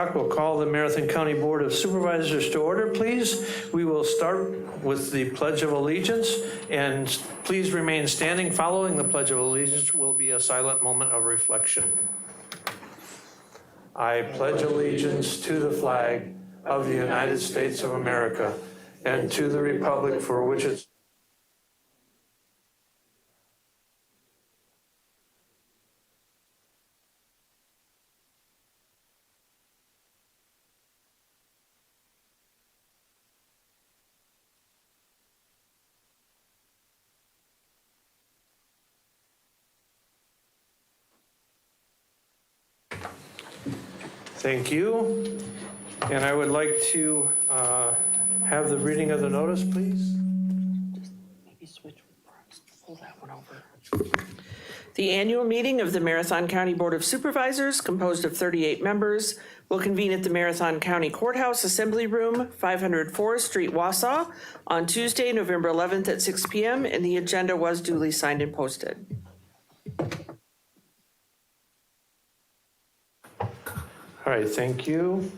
We'll call the Marathon County Board of Supervisors to order, please. We will start with the Pledge of Allegiance, and please remain standing. Following the Pledge of Allegiance will be a silent moment of reflection. I pledge allegiance to the flag of the United States of America and to the republic for which it's Thank you. And I would like to have the reading of the notice, please. Just maybe switch with Brooks. Pull that one over. The annual meeting of the Marathon County Board of Supervisors, composed of 38 members, will convene at the Marathon County Courthouse Assembly Room, 500 Forest Street, Wausau, on Tuesday, November 11th at 6 p.m., and the agenda was duly signed and posted. All right, thank you.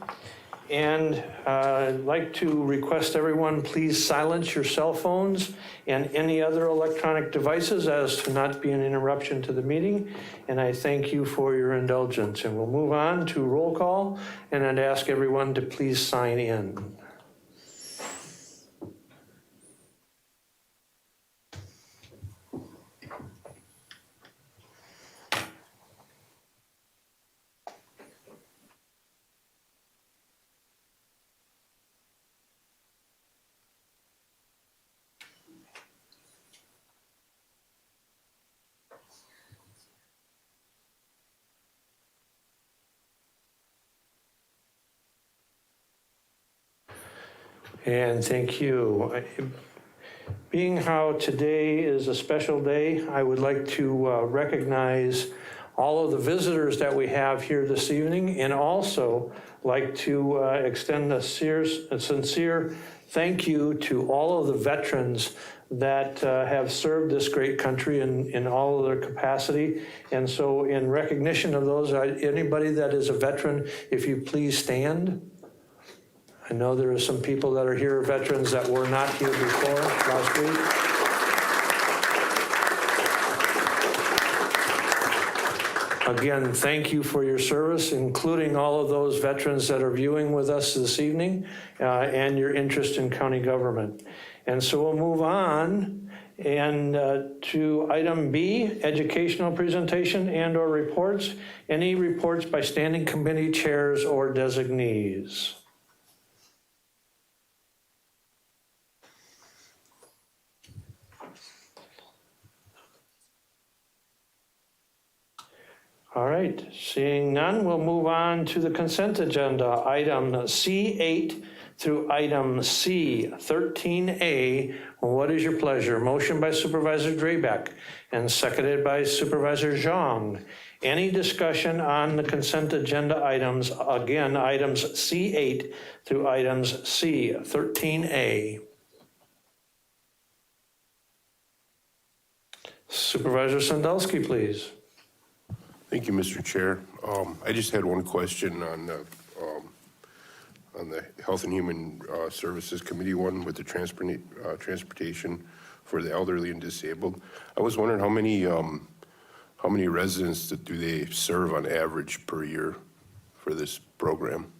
And I'd like to request everyone please silence your cell phones and any other electronic devices as to not be an interruption to the meeting. And I thank you for your indulgence. And we'll move on to roll call, and I'd ask everyone to please sign in. And thank you. Being how today is a special day, I would like to recognize all of the visitors that we have here this evening, and also like to extend a sincere thank you to all of the veterans that have served this great country in all of their capacity. And so in recognition of those, anybody that is a veteran, if you please stand. I know there are some people that are here, veterans that were not here before last week. Again, thank you for your service, including all of those veterans that are viewing with us this evening, and your interest in county government. And so we'll move on and to item B, educational presentation and or reports. Any reports by standing committee chairs or designees? All right, seeing none, we'll move on to the consent agenda, item C8 through item C13A. What is your pleasure? Motion by Supervisor Drabek and seconded by Supervisor Zhang. Any discussion on the consent agenda items? Again, items C8 through items C13A. Supervisor Sandelsky, please. Thank you, Mr. Chair. I just had one question on the Health and Human Services Committee one with the transportation for the elderly and disabled. I was wondering how many residents do they serve on average per year for this program?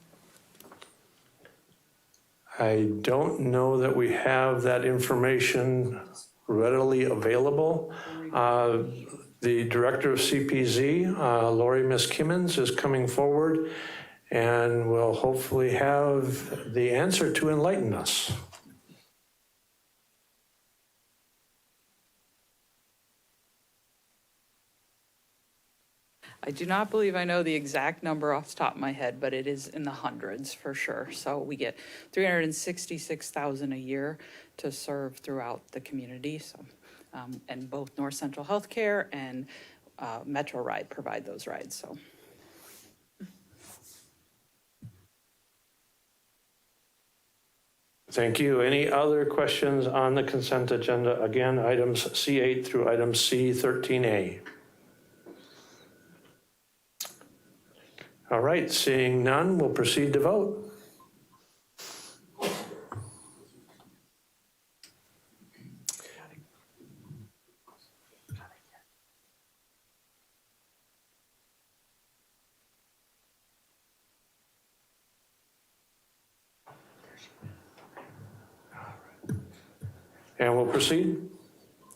I don't know that we have that information readily available. The director of CPZ, Lori Miskimmons, is coming forward and will hopefully have the answer to enlighten us. I do not believe I know the exact number off the top of my head, but it is in the hundreds for sure. So we get 366,000 a year to serve throughout the community. So. And both North Central Healthcare and Metro Ride provide those rides. So, thank you. Any other questions on the consent agenda? Again, items C8 through items C13A. All right, seeing none, we'll proceed to vote. And we'll proceed.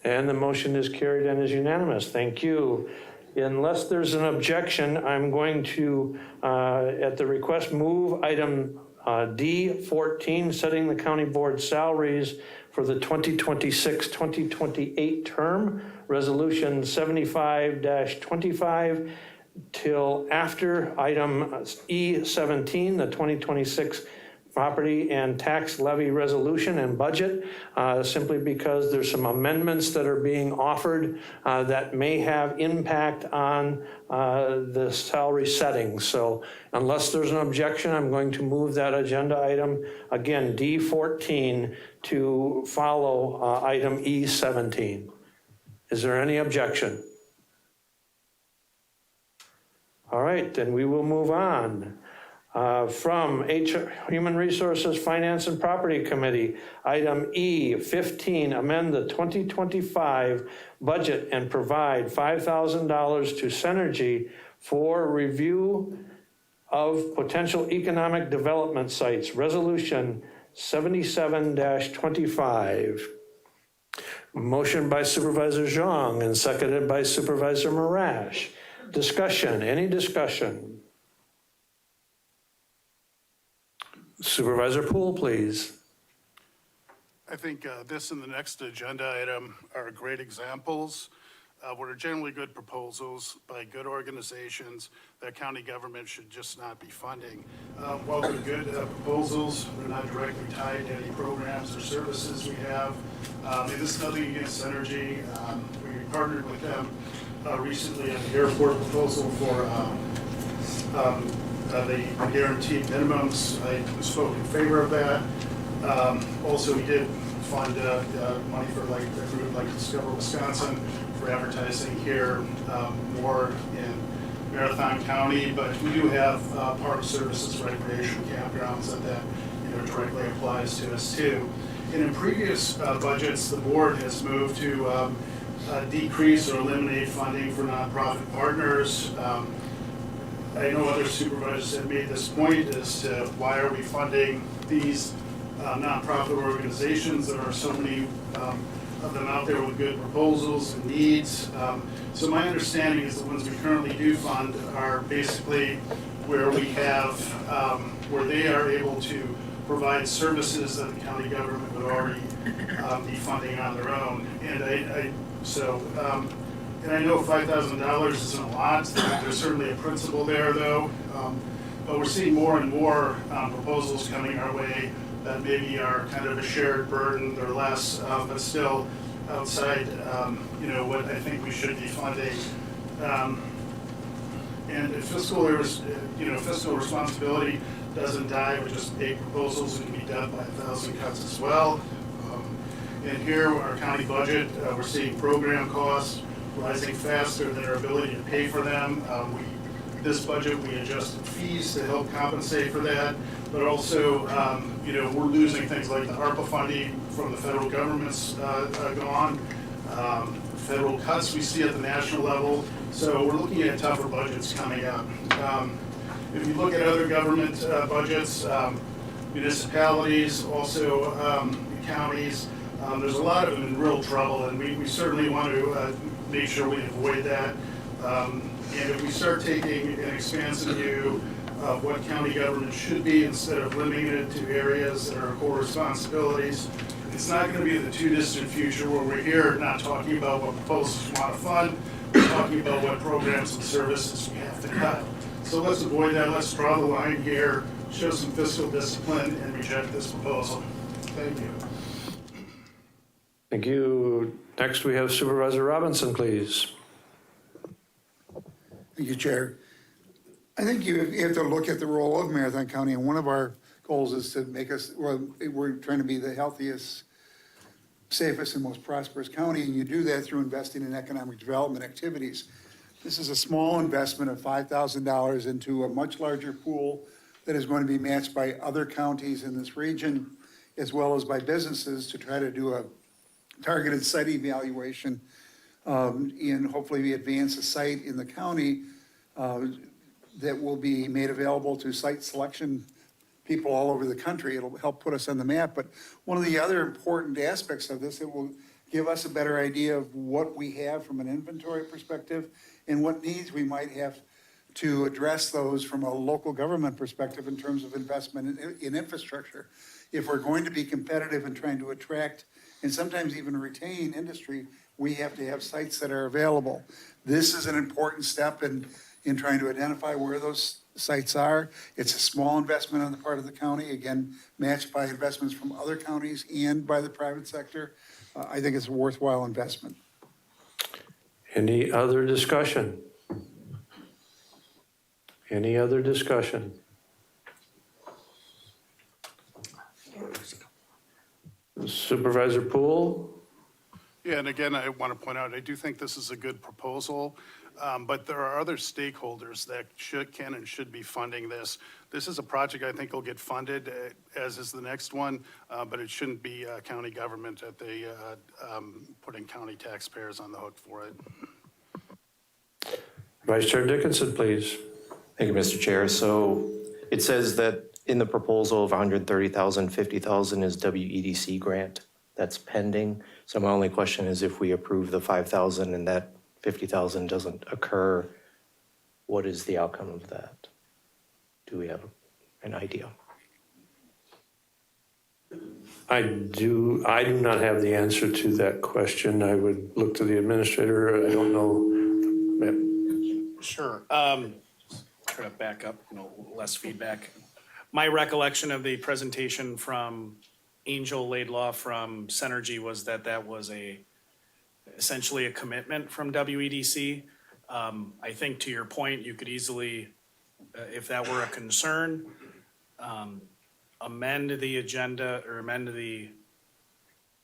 And the motion is carried and is unanimous. Thank you. Unless there's an objection, I'm going to, at the request, move item D14, setting the county board salaries for the 2026-2028 term, resolution 75-25, till after item E17, the 2026 property and tax levy resolution and budget, simply because there's some amendments that are being offered that may have impact on the salary settings. So unless there's an objection, I'm going to move that agenda item, again, D14, to follow item E17. Is there any objection? All right, then we will move on. From Human Resources, Finance and Property Committee, item E15, amend the 2025 budget and provide $5,000 to Synergy for review of potential economic development sites, resolution 77-25. Motion by Supervisor Zhang and seconded by Supervisor Marash. Discussion, any discussion? Supervisor Poole, please. I think this and the next agenda item are great examples of what are generally good proposals by good organizations that county government should just not be funding. While they're good proposals, they're not directly tied to any programs or services we have. And this is nothing against Synergy. We partnered with them recently on the airport proposal for the guaranteed minimums. I spoke in favor of that. Also, we did fund money for like a group like Discover Wisconsin for advertising here more in Marathon County, but we do have park services, recreation campgrounds that directly applies to us too. And in previous budgets, the board has moved to decrease or eliminate funding for nonprofit partners. I know other supervisors have made this point as to why are we funding these nonprofit organizations. There are so many of them out there with good proposals and needs. So my understanding is the ones we currently do fund are basically where we have, where they are able to provide services that the county government would already be funding on their own. And and I know $5,000 isn't a lot. There's certainly a principle there, though. But we're seeing more and more proposals coming our way that maybe are kind of a shared burden. They're less, but still outside, what I think we should be funding. And if fiscal responsibility doesn't die with just big proposals, it can be done by 1,000 cuts as well. And here, our county budget, we're seeing program costs rising faster than our ability to pay for them. This budget, we adjusted fees to help compensate for that, but also, we're losing things like the ARPA funding from the federal government's gone, federal cuts we see at the national level, so we're looking at tougher budgets coming up. If you look at other government budgets, municipalities, also counties, there's a lot of them in real trouble, and we certainly want to make sure we avoid that. And if we start taking an expansive view of what county government should be instead of limiting it to areas that are core responsibilities, it's not going to be in the too distant future where we're here not talking about what proposals we want to fund, we're talking about what programs and services we have to cut. So let's avoid that. Let's draw the line here, show some fiscal discipline, and reject this proposal. Thank you. Thank you. Next, we have Supervisor Robinson, please. Thank you, Chair. I think you have to look at the role of Marathon County, and one of our goals is to make us, well, we're trying to be the healthiest, safest, and most prosperous county, and you do that through investing in economic development activities. This is a small investment of $5,000 into a much larger pool that is going to be matched by other counties in this region, as well as by businesses to try to do a targeted site evaluation, and hopefully we advance a site in the county that will be made available to site selection people all over the country. It'll help put us on the map. But one of the other important aspects of this, it will give us a better idea of what we have from an inventory perspective and what needs we might have to address those from a local government perspective in terms of investment in infrastructure. If we're going to be competitive in trying to attract and sometimes even retain industry, we have to have sites that are available. This is an important step in trying to identify where those sites are. It's a small investment on the part of the county, again, matched by investments from other counties and by the private sector. I think it's a worthwhile investment. Any other discussion? Any other discussion? Supervisor Poole? Yeah, and again, I want to point out, I do think this is a good proposal, but there are other stakeholders that can and should be funding this. This is a project I think will get funded, as is the next one, but it shouldn't be county government that they putting county taxpayers on the hook for it. Vice Chair Dickinson, please. Thank you, Mr. Chair. So it says that in the proposal of 130,000, 50,000 is WEDC grant. That's pending. So my only question is if we approve the 5,000 and that 50,000 doesn't occur, what is the outcome of that? Do we have an idea? I do not have the answer to that question. I would look to the administrator. I don't know. Sure. Try to back up, less feedback. My recollection of the presentation from Angel Laidlaw from Synergy was that was essentially a commitment from WEDC. I think to your point, you could easily, if that were a concern, amend the agenda or amend the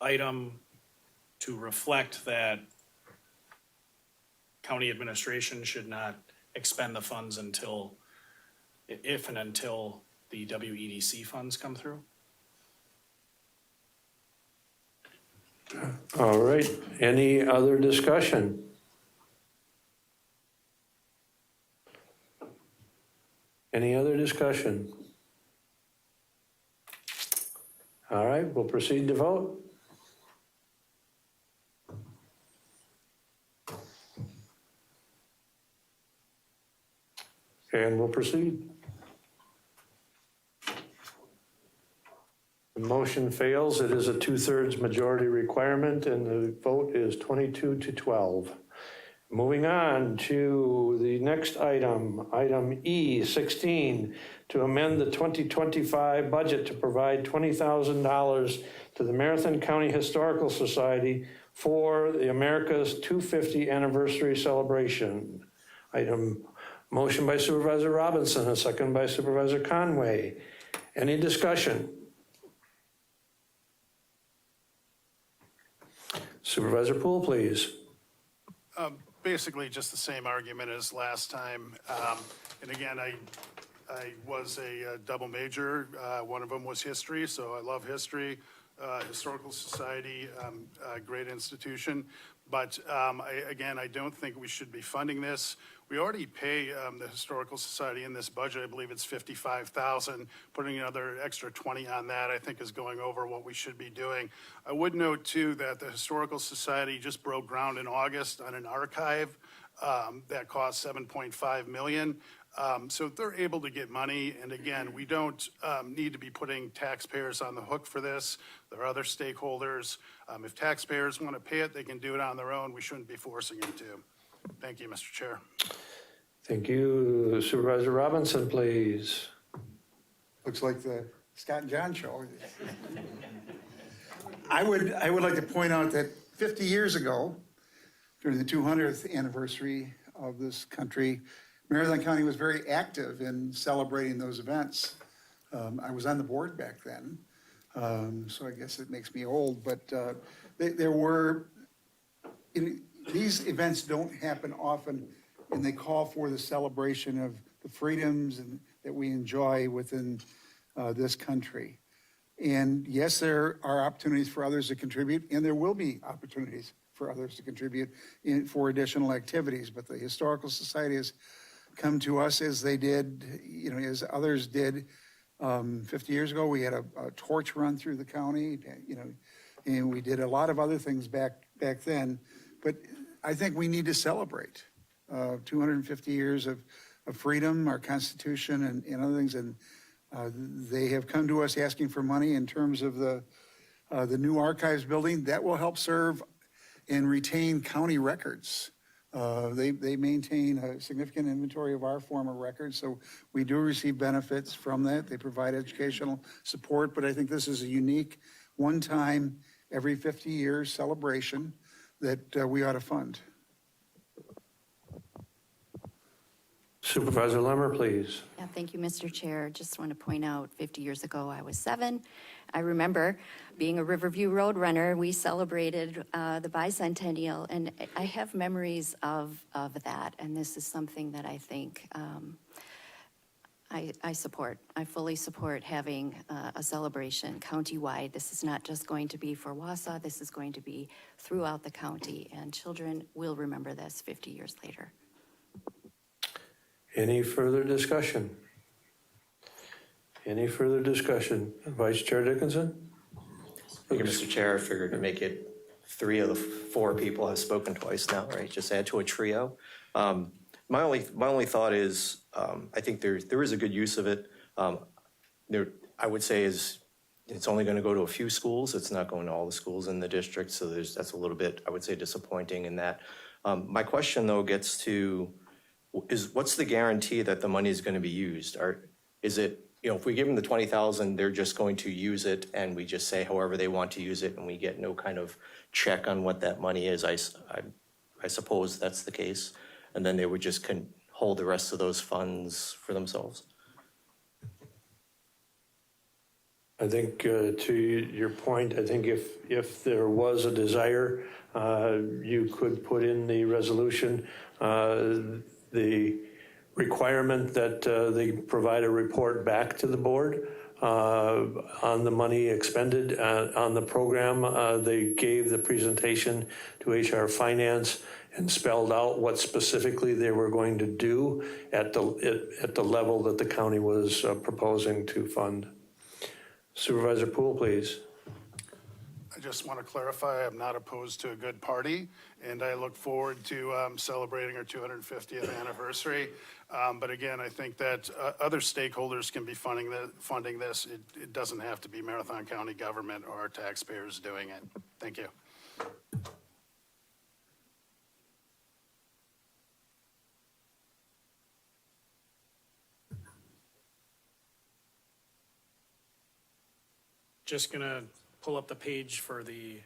item to reflect that county administration should not expend the funds until the WEDC funds come through. All right. Any other discussion? Any other discussion? All right, we'll proceed to vote. And we'll proceed. The motion fails. It is a 2/3 majority requirement, and the vote is 22-12. Moving on to the next item, item E16, to amend the 2025 budget to provide $20,000 to the Marathon County Historical Society for the America's 250 anniversary celebration. Motion by Supervisor Robinson, a second by Supervisor Conway. Any discussion? Supervisor Poole, please. Basically, just the same argument as last time. And again, I was a double major. One of them was history, so I love history. Historical Society, great institution. But again, I don't think we should be funding this. We already pay the Historical Society in this budget. I believe it's $55,000. Putting another extra 20 on that, I think, is going over what we should be doing. I would note too that the Historical Society just broke ground in August on an archive that cost $7.5 million. So they're able to get money. And again, we don't need to be putting taxpayers on the hook for this. There are other stakeholders. If taxpayers want to pay it, they can do it on their own. We shouldn't be forcing them to. Thank you, Mr. Chair. Thank you. Supervisor Robinson, please. Looks like the Scott and John show. I would like to point out that 50 years ago, during the 200th anniversary of this country, Marathon County was very active in celebrating those events. I was on the board back then, so I guess it makes me old, but these events don't happen often and they call for the celebration of the freedoms that we enjoy within this country. And yes, there are opportunities for others to contribute, and there will be opportunities for others to contribute for additional activities. But the Historical Society has come to us as they did, as others did 50 years ago. We had a torch run through the county, and we did a lot of other things back then. But I think we need to celebrate 250 years of freedom, our Constitution, and other things. And they have come to us asking for money in terms of the new archives building that will help serve and retain county records. They maintain a significant inventory of our former records, so we do receive benefits from that. They provide educational support, but I think this is a unique, one-time, every 50 years celebration that we ought to fund. Supervisor Lemmer, please. Yeah, thank you, Mr. Chair. Just want to point out, 50 years ago, I was 7. I remember being a Riverview Road runner. We celebrated the bicentennial, and I have memories of that. And this is something that I think I support. I fully support having a celebration countywide. This is not just going to be for Wausau. This is going to be throughout the county, and children will remember this 50 years later. Any further discussion? Any further discussion? Vice Chair Dickinson? Thank you, Mr. Chair. I figured to make it 3 of the 4 people have spoken twice now, right? Just add to a trio. My only thought is, I think there is a good use of it. I would say it's only going to go to a few schools. It's not going to all the schools in the district. So that's a little bit, I would say, disappointing in that. My question though gets to, what's the guarantee that the money is going to be used? Or is it, if we give them the 20,000, they're just going to use it and we just say however they want to use it and we get no kind of check on what that money is? I suppose that's the case. And then they would just hold the rest of those funds for themselves. I think to your point, I think if there was a desire, you could put in the resolution the requirement that they provide a report back to the board on the money expended on the program. They gave the presentation to HR Finance and spelled out what specifically they were going to do at the level that the county was proposing to fund. Supervisor Poole, please. I just want to clarify, I'm not opposed to a good party, and I look forward to celebrating our 250th anniversary. But again, I think that other stakeholders can be funding this. It doesn't have to be Marathon County government or our taxpayers doing it. Thank you. Just gonna pull up the page for the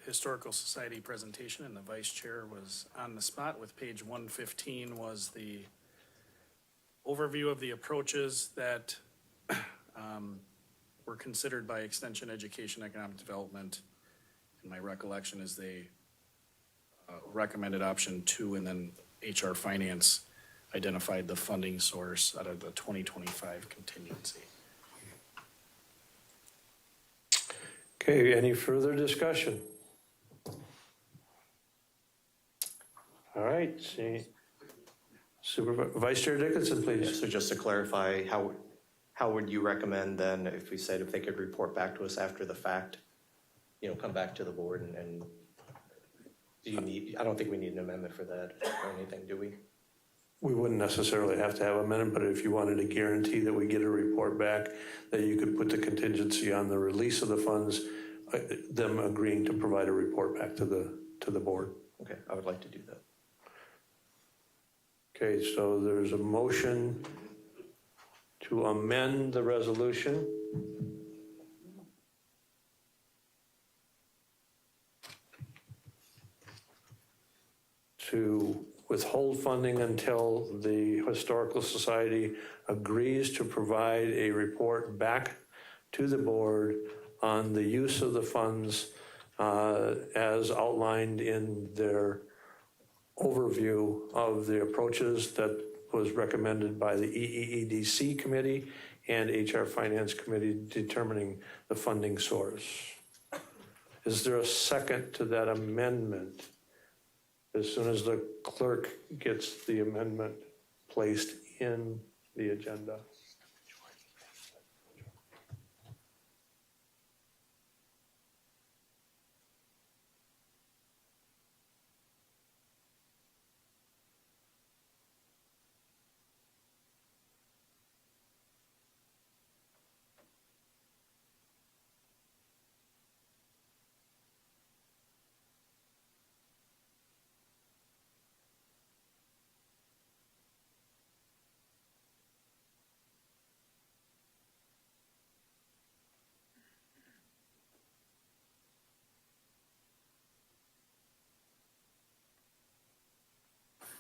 Historical Society presentation, and the vice chair was on the spot with page 115 was the overview of the approaches that were considered by Extension Education Economic Development. And my recollection is they recommended option 2, and then HR Finance identified the funding source out of the 2025 contingency. Okay, any further discussion? All right, Vice Chair Dickinson, please. So just to clarify, how would you recommend then if we said if they could report back to us after the fact, come back to the board and do you need, I don't think we need an amendment for that or anything, do we? We wouldn't necessarily have to have an amendment, but if you wanted to guarantee that we get a report back, that you could put the contingency on the release of the funds, them agreeing to provide a report back to the board. Okay, I would like to do that. Okay, so there's a motion to amend the resolution. To withhold funding until the Historical Society agrees to provide a report back to the board on the use of the funds as outlined in their overview of the approaches that was recommended by the EEEDC committee and HR Finance Committee determining the funding source. Is there a second to that amendment? As soon as the clerk gets the amendment placed in the agenda.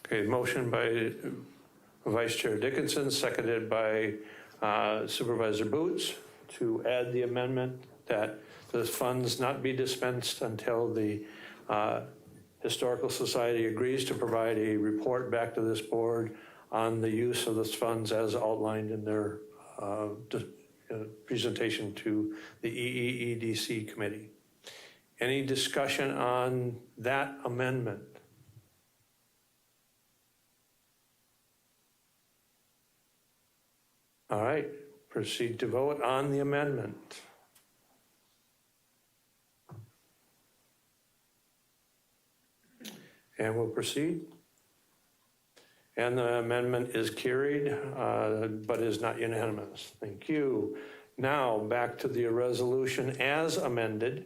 Okay, motion by Vice Chair Dickinson, seconded by Supervisor Boots to add the amendment that the funds not be dispensed until the Historical Society agrees to provide a report back to this board on the use of those funds as outlined in their presentation to the EEEDC committee. Any discussion on that amendment? All right, proceed to vote on the amendment. And we'll proceed. And the amendment is carried, but is not unanimous. Thank you. Now, back to the resolution as amended.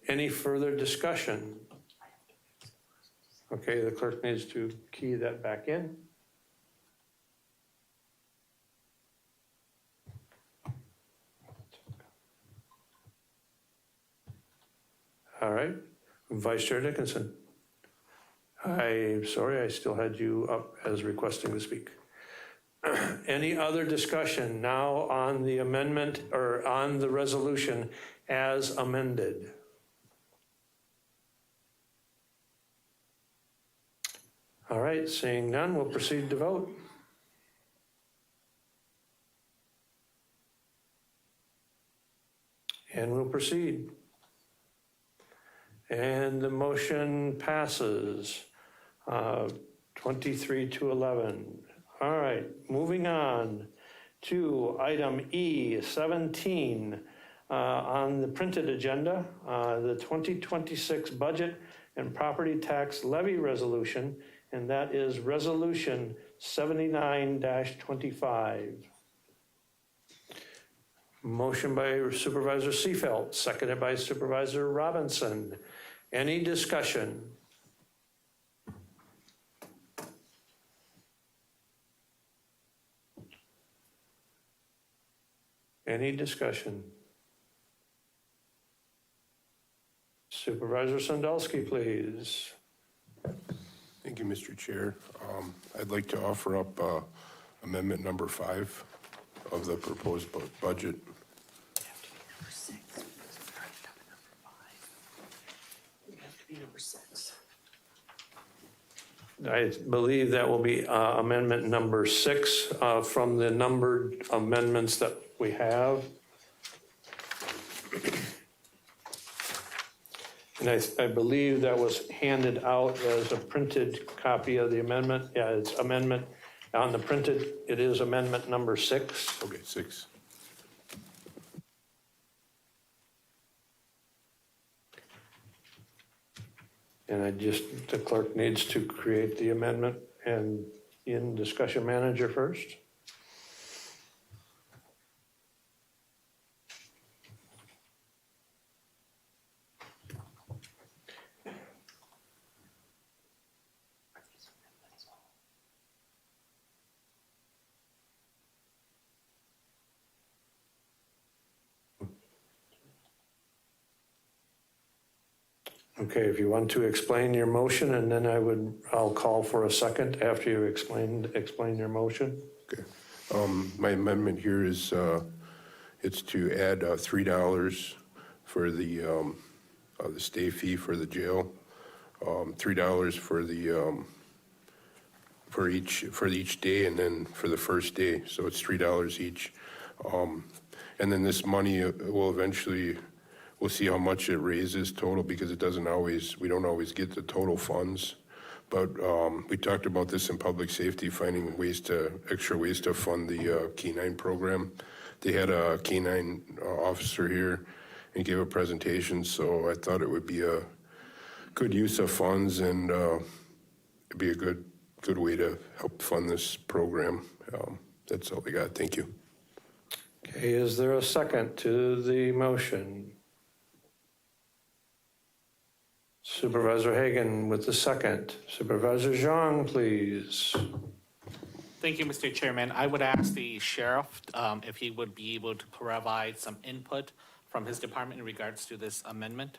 Any further discussion? Okay, the clerk needs to key that back in. All right, Vice Chair Dickinson. I'm sorry, I still had you up as requesting to speak. Any other discussion now on the amendment or on the resolution as amended? All right, seeing none, we'll proceed to vote. And we'll proceed. And the motion passes 23-11. All right, moving on to item E17 on the printed agenda, the 2026 budget and property tax levy resolution, and that is resolution 79-25. Motion by Supervisor Seifelt, seconded by Supervisor Robinson. Any discussion? Any discussion? Supervisor Sandalski, please. Thank you, Mr. Chair. I'd like to offer up amendment number 5 of the proposed budget. I believe that will be amendment number 6 from the numbered amendments that we have. And I believe that was handed out as a printed copy of the amendment. Yeah, it's amendment on the printed. It is amendment number 6. Okay, 6. And the clerk needs to create the amendment and in discussion manager first. Okay, if you want to explain your motion, and then I'll call for a second after you explain your motion. Okay. My amendment here is, it's to add $3 for the stay fee for the jail. $3 for the, for each day, and then for the first day, so it's $3 each. And then this money will eventually, we'll see how much it raises total, because it doesn't always, we don't always get the total funds. But we talked about this in public safety, finding ways to, extra ways to fund the K-9 program. They had a K-9 officer here and gave a presentation, so I thought it would be a good use of funds, and it'd be a good way to help fund this program. That's all I got. Thank you. Okay, is there a second to the motion? Supervisor Hagan with the second. Supervisor Zhang, please. Thank you, Mr. Chairman. I would ask the sheriff if he would be able to provide some input from his department in regards to this amendment.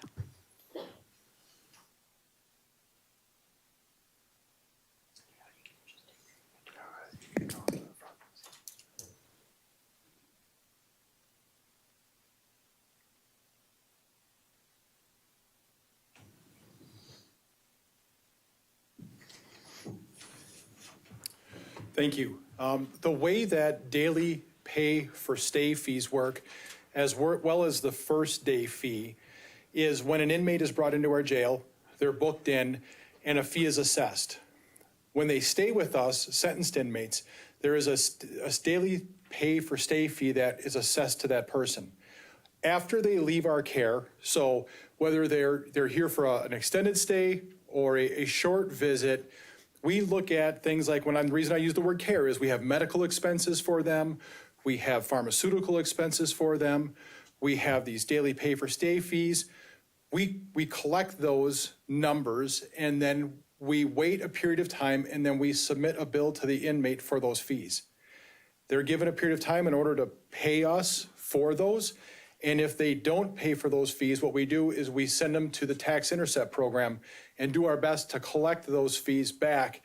Thank you. The way that daily pay for stay fees work, as well as the first day fee, is when an inmate is brought into our jail, they're booked in, and a fee is assessed. When they stay with us, sentenced inmates, there is a daily pay for stay fee that is assessed to that person. After they leave our care, so whether they're here for an extended stay or a short visit, we look at things like, the reason I use the word care is we have medical expenses for them, we have pharmaceutical expenses for them, we have these daily pay for stay fees. We collect those numbers, and then we wait a period of time, and then we submit a bill to the inmate for those fees. They're given a period of time in order to pay us for those. And if they don't pay for those fees, what we do is we send them to the Tax Intercept program and do our best to collect those fees back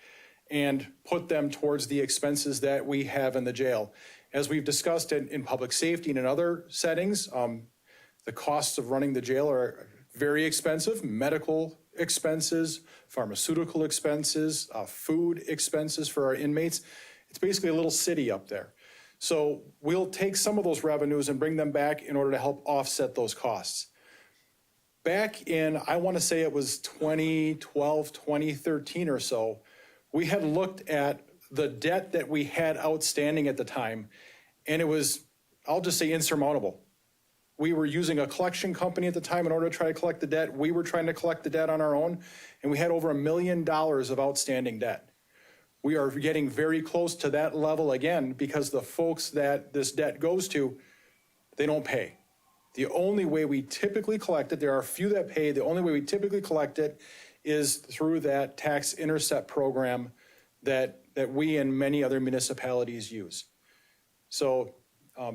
and put them towards the expenses that we have in the jail. As we've discussed in public safety and in other settings, the costs of running the jail are very expensive. Medical expenses, pharmaceutical expenses, food expenses for our inmates. It's basically a little city up there. So we'll take some of those revenues and bring them back in order to help offset those costs. Back in, I want to say it was 2012, 2013 or so, we had looked at the debt that we had outstanding at the time, and it was, I'll just say, insurmountable. We were using a collection company at the time in order to try to collect the debt. We were trying to collect the debt on our own, and we had over $1 million of outstanding debt. We are getting very close to that level again because the folks that this debt goes to, they don't pay. The only way we typically collect it, there are a few that pay, the only way we typically collect it is through that Tax Intercept program that we and many other municipalities use. So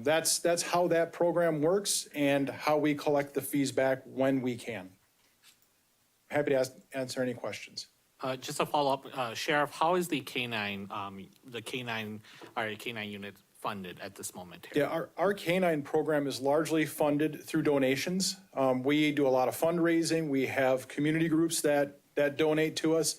that's how that program works and how we collect the fees back when we can. Happy to answer any questions. Just a follow-up, Sheriff, how is the K-9 unit funded at this moment? Yeah, our K-9 program is largely funded through donations. We do a lot of fundraising. We have community groups that donate to us.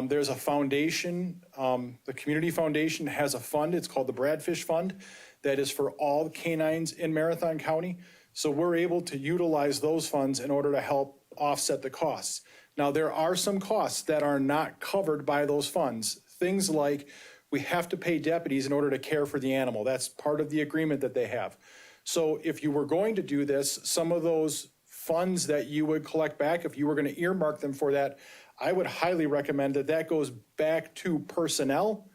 There's a foundation, the Community Foundation has a fund, it's called the Bradfish Fund, that is for all K-9s in Marathon County. So we're able to utilize those funds in order to help offset the costs. Now, there are some costs that are not covered by those funds. Things like we have to pay deputies in order to care for the animal. That's part of the agreement that they have. So if you were going to do this, some of those funds that you would collect back, if you were going to earmark them for that, I would highly recommend that that goes back to personnel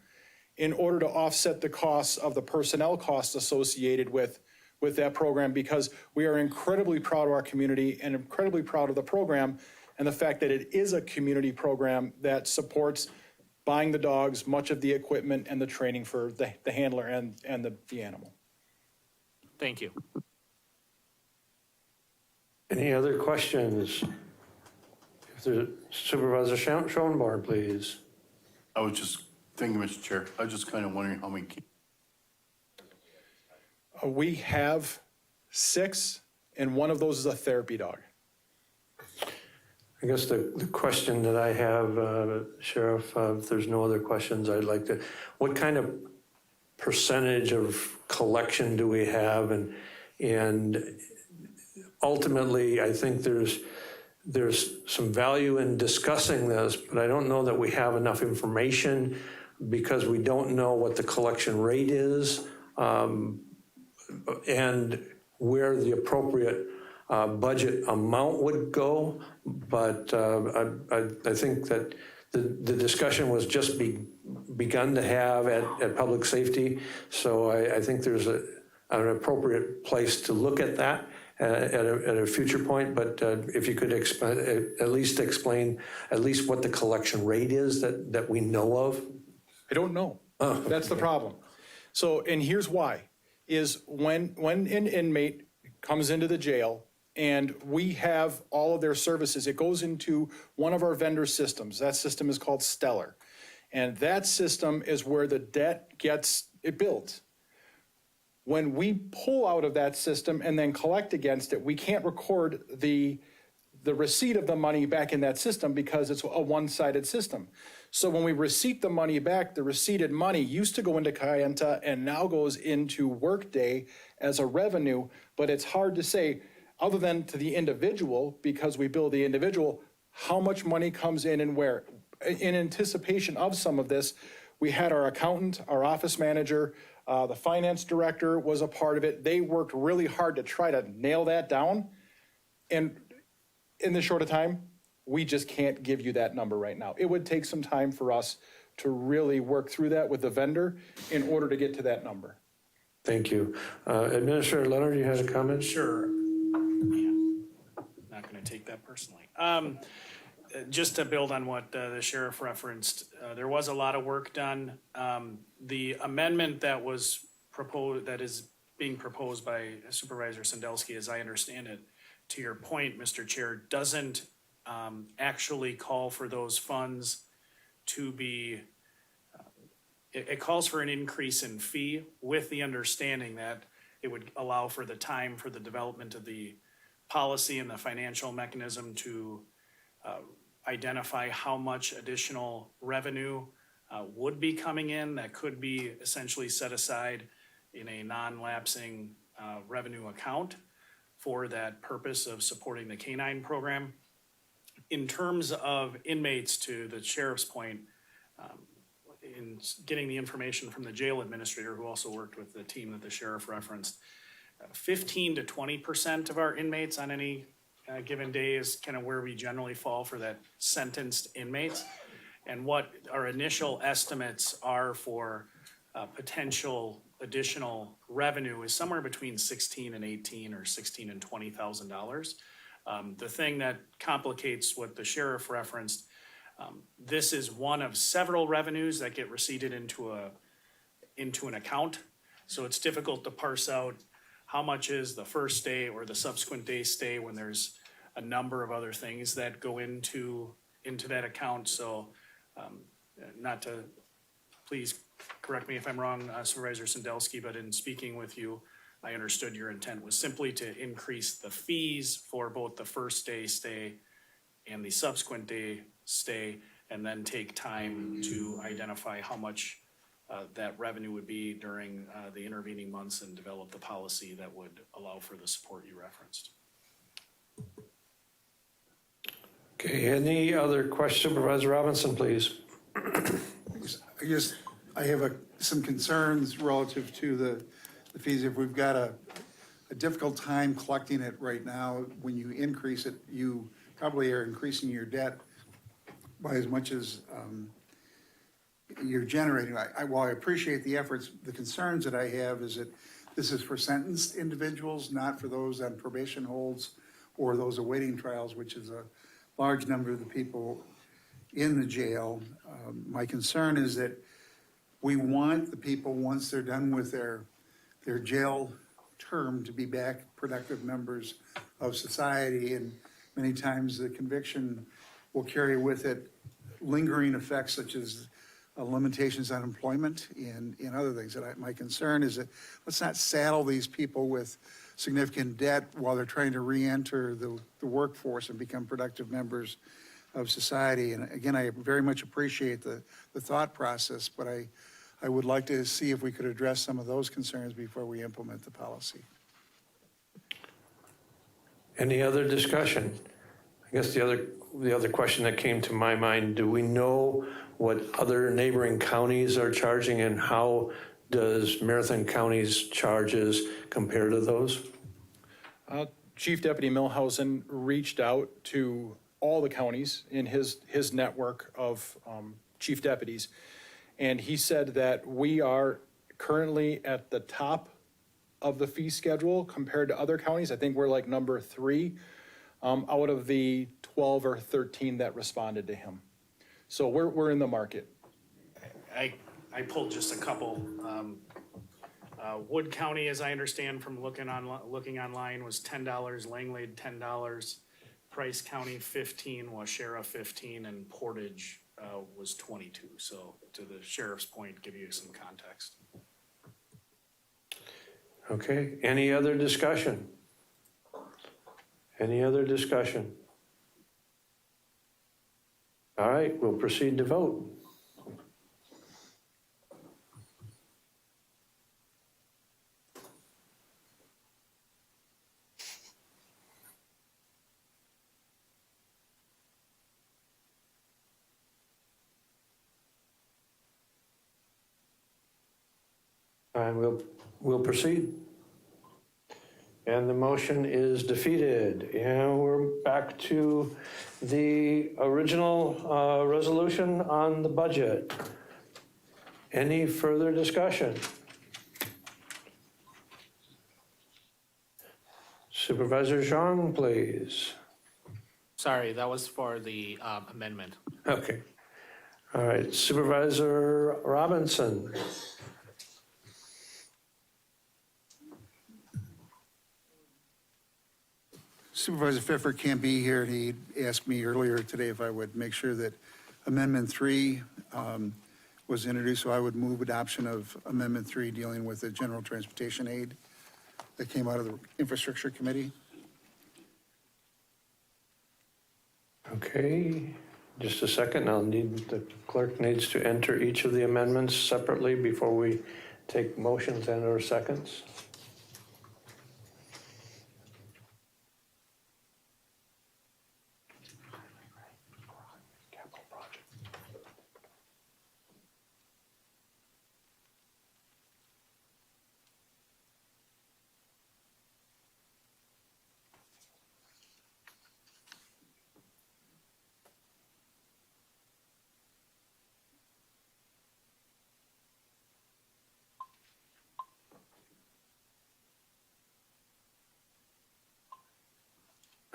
in order to offset the costs of the personnel costs associated with that program, because we are incredibly proud of our community and incredibly proud of the program and the fact that it is a community program that supports buying the dogs, much of the equipment and the training for the handler and the animal. Thank you. Any other questions? Supervisor Schoenborn, please. Thank you, Mr. Chair. I was just kind of wondering how many. We have 6, and one of those is a therapy dog. I guess the question that I have, Sheriff, if there's no other questions, I'd like to, what kind of percentage of collection do we have? And ultimately, I think there's some value in discussing this, but I don't know that we have enough information because we don't know what the collection rate is and where the appropriate budget amount would go. But I think that the discussion was just begun to have at public safety. So I think there's an appropriate place to look at that at a future point. But if you could at least explain at least what the collection rate is that we know of. I don't know. That's the problem. So, and here's why, is when an inmate comes into the jail and we have all of their services, it goes into one of our vendor systems. That system is called Stellar. And that system is where the debt gets built. When we pull out of that system and then collect against it, we can't record the receipt of the money back in that system because it's a one-sided system. So when we receipt the money back, the receipted money used to go into Kayenta and now goes into Workday as a revenue, but it's hard to say, other than to the individual, because we bill the individual, how much money comes in and where. In anticipation of some of this, we had our accountant, our office manager, the finance director was a part of it. They worked really hard to try to nail that down. And in this short of time, we just can't give you that number right now. It would take some time for us to really work through that with the vendor in order to get to that number. Thank you. Administrator Leonard, you had a comment? Sure. Not going to take that personally. Just to build on what the sheriff referenced, there was a lot of work done. The amendment that was proposed, that is being proposed by Supervisor Sandelsky, as I understand it, to your point, Mr. Chair, doesn't actually call for those funds to be, it calls for an increase in fee with the understanding that it would allow for the time for the development of the policy and the financial mechanism to identify how much additional revenue would be coming in that could be essentially set aside in a non-lapsing revenue account for that purpose of supporting the K-9 program. In terms of inmates, to the sheriff's point, in getting the information from the jail administrator, who also worked with the team that the sheriff referenced, 15 to 20% of our inmates on any given day is kind of where we generally fall for that sentenced inmates. And what our initial estimates are for potential additional revenue is somewhere between 16 and 18 or 16 and $20,000. The thing that complicates what the sheriff referenced, this is one of several revenues that get receipted into an account. So it's difficult to parse out how much is the first day or the subsequent day stay when there's a number of other things that go into that account. So not to, please correct me if I'm wrong, Supervisor Sandelsky, but in speaking with you, I understood your intent was simply to increase the fees for both the first day stay and the subsequent day stay, and then take time to identify how much that revenue would be during the intervening months and develop the policy that would allow for the support you referenced. Okay, any other questions? Supervisor Robinson, please. I have some concerns relative to the fees. If we've got a difficult time collecting it right now, when you increase it, you probably are increasing your debt by as much as you're generating. While I appreciate the efforts, the concerns that I have is that this is for sentenced individuals, not for those on probation holds or those awaiting trials, which is a large number of the people in the jail. My concern is that we want the people, once they're done with their jail term, to be back productive members of society. And many times the conviction will carry with it lingering effects such as limitations on employment and other things. My concern is that let's not saddle these people with significant debt while they're trying to re-enter the workforce and become productive members of society. And again, I very much appreciate the thought process, but I would like to see if we could address some of those concerns before we implement the policy. Any other discussion? I guess the other question that came to my mind, do we know what other neighboring counties are charging, and how does Marathon County's charges compare to those? Chief Deputy Milhausen reached out to all the counties in his network of chief deputies, and he said that we are currently at the top of the fee schedule compared to other counties. I think we're like number 3 out of the 12 or 13 that responded to him. So we're in the market. I pulled just a couple. Wood County, as I understand from looking online, was $10, Langlade $10, Price County 15, Waushara 15, and Portage was 22. So to the sheriff's point, give you some context. Okay, any other discussion? Any other discussion? All right, we'll proceed to vote. And we'll proceed. And the motion is defeated. And we're back to the original resolution on the budget. Any further discussion? Supervisor Zhang, please. Sorry, that was for the amendment. Okay. All right, Supervisor Robinson. Supervisor Pfeffer can't be here, and he asked me earlier today if I would make sure that Amendment 3 was introduced, so I would move adoption of Amendment 3 dealing with the general transportation aid that came out of the Infrastructure Committee. Okay, just a second. The clerk needs to enter each of the amendments separately before we take motions and or seconds.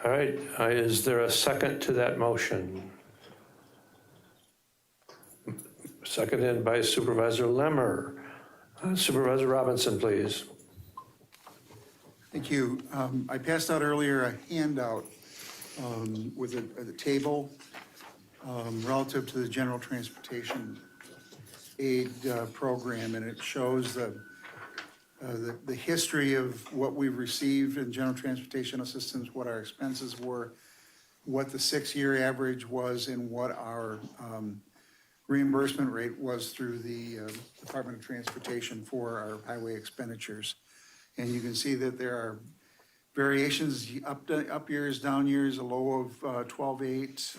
All right, is there a second to that motion? Seconded by Supervisor Lemmer. Supervisor Robinson, please. Thank you. I passed out earlier a handout with a table relative to the general transportation aid program, and it shows the history of what we've received in general transportation assistance, what our expenses were, what the 6-year average was, and what our reimbursement rate was through the Department of Transportation for our highway expenditures. And you can see that there are variations, up years, down years, a low of 12.8.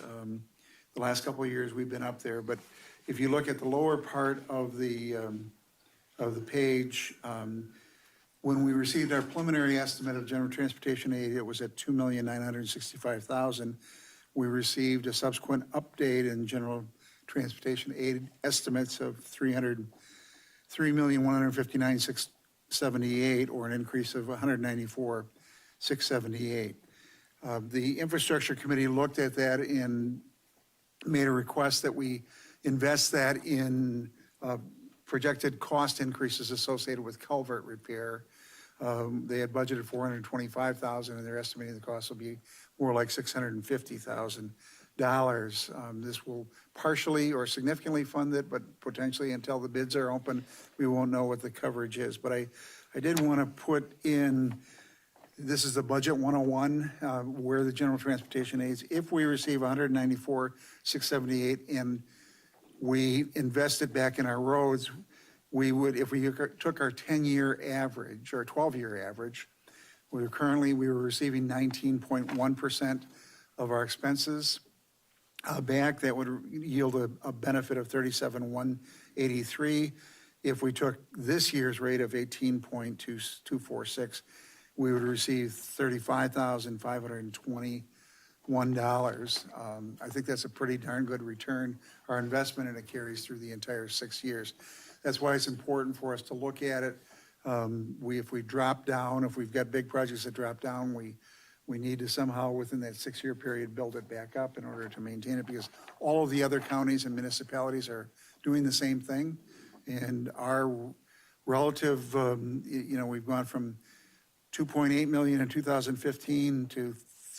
The last couple of years we've been up there, but if you look at the lower part of the page, when we received our preliminary estimate of general transportation aid, it was at $2,965,000. We received a subsequent update in general transportation aid estimates of $3,159,678, or an increase of $194,678. The Infrastructure Committee looked at that and made a request that we invest that in projected cost increases associated with culvert repair. They had budgeted $425,000, and they're estimating the cost will be more like $650,000. This will partially or significantly fund it, but potentially until the bids are open, we won't know what the coverage is. But I did want to put in This is the Budget 101, where the general transportation aids, if we receive 194,678 and we invested back in our roads, we would, if we took our 10-year average or 12-year average, we were receiving 19.1% of our expenses back. That would yield a benefit of 37,183. If we took this year's rate of 18.246, we would receive $35,521. I think that's a pretty darn good return, our investment, and it carries through the entire 6 years. That's why it's important for us to look at it. If we drop down, if we've got big projects that drop down, we need to somehow, within that 6-year period, build it back up in order to maintain it, because all of the other counties and municipalities are doing the same thing. And our relative, we've gone from 2.8 million in 2015 to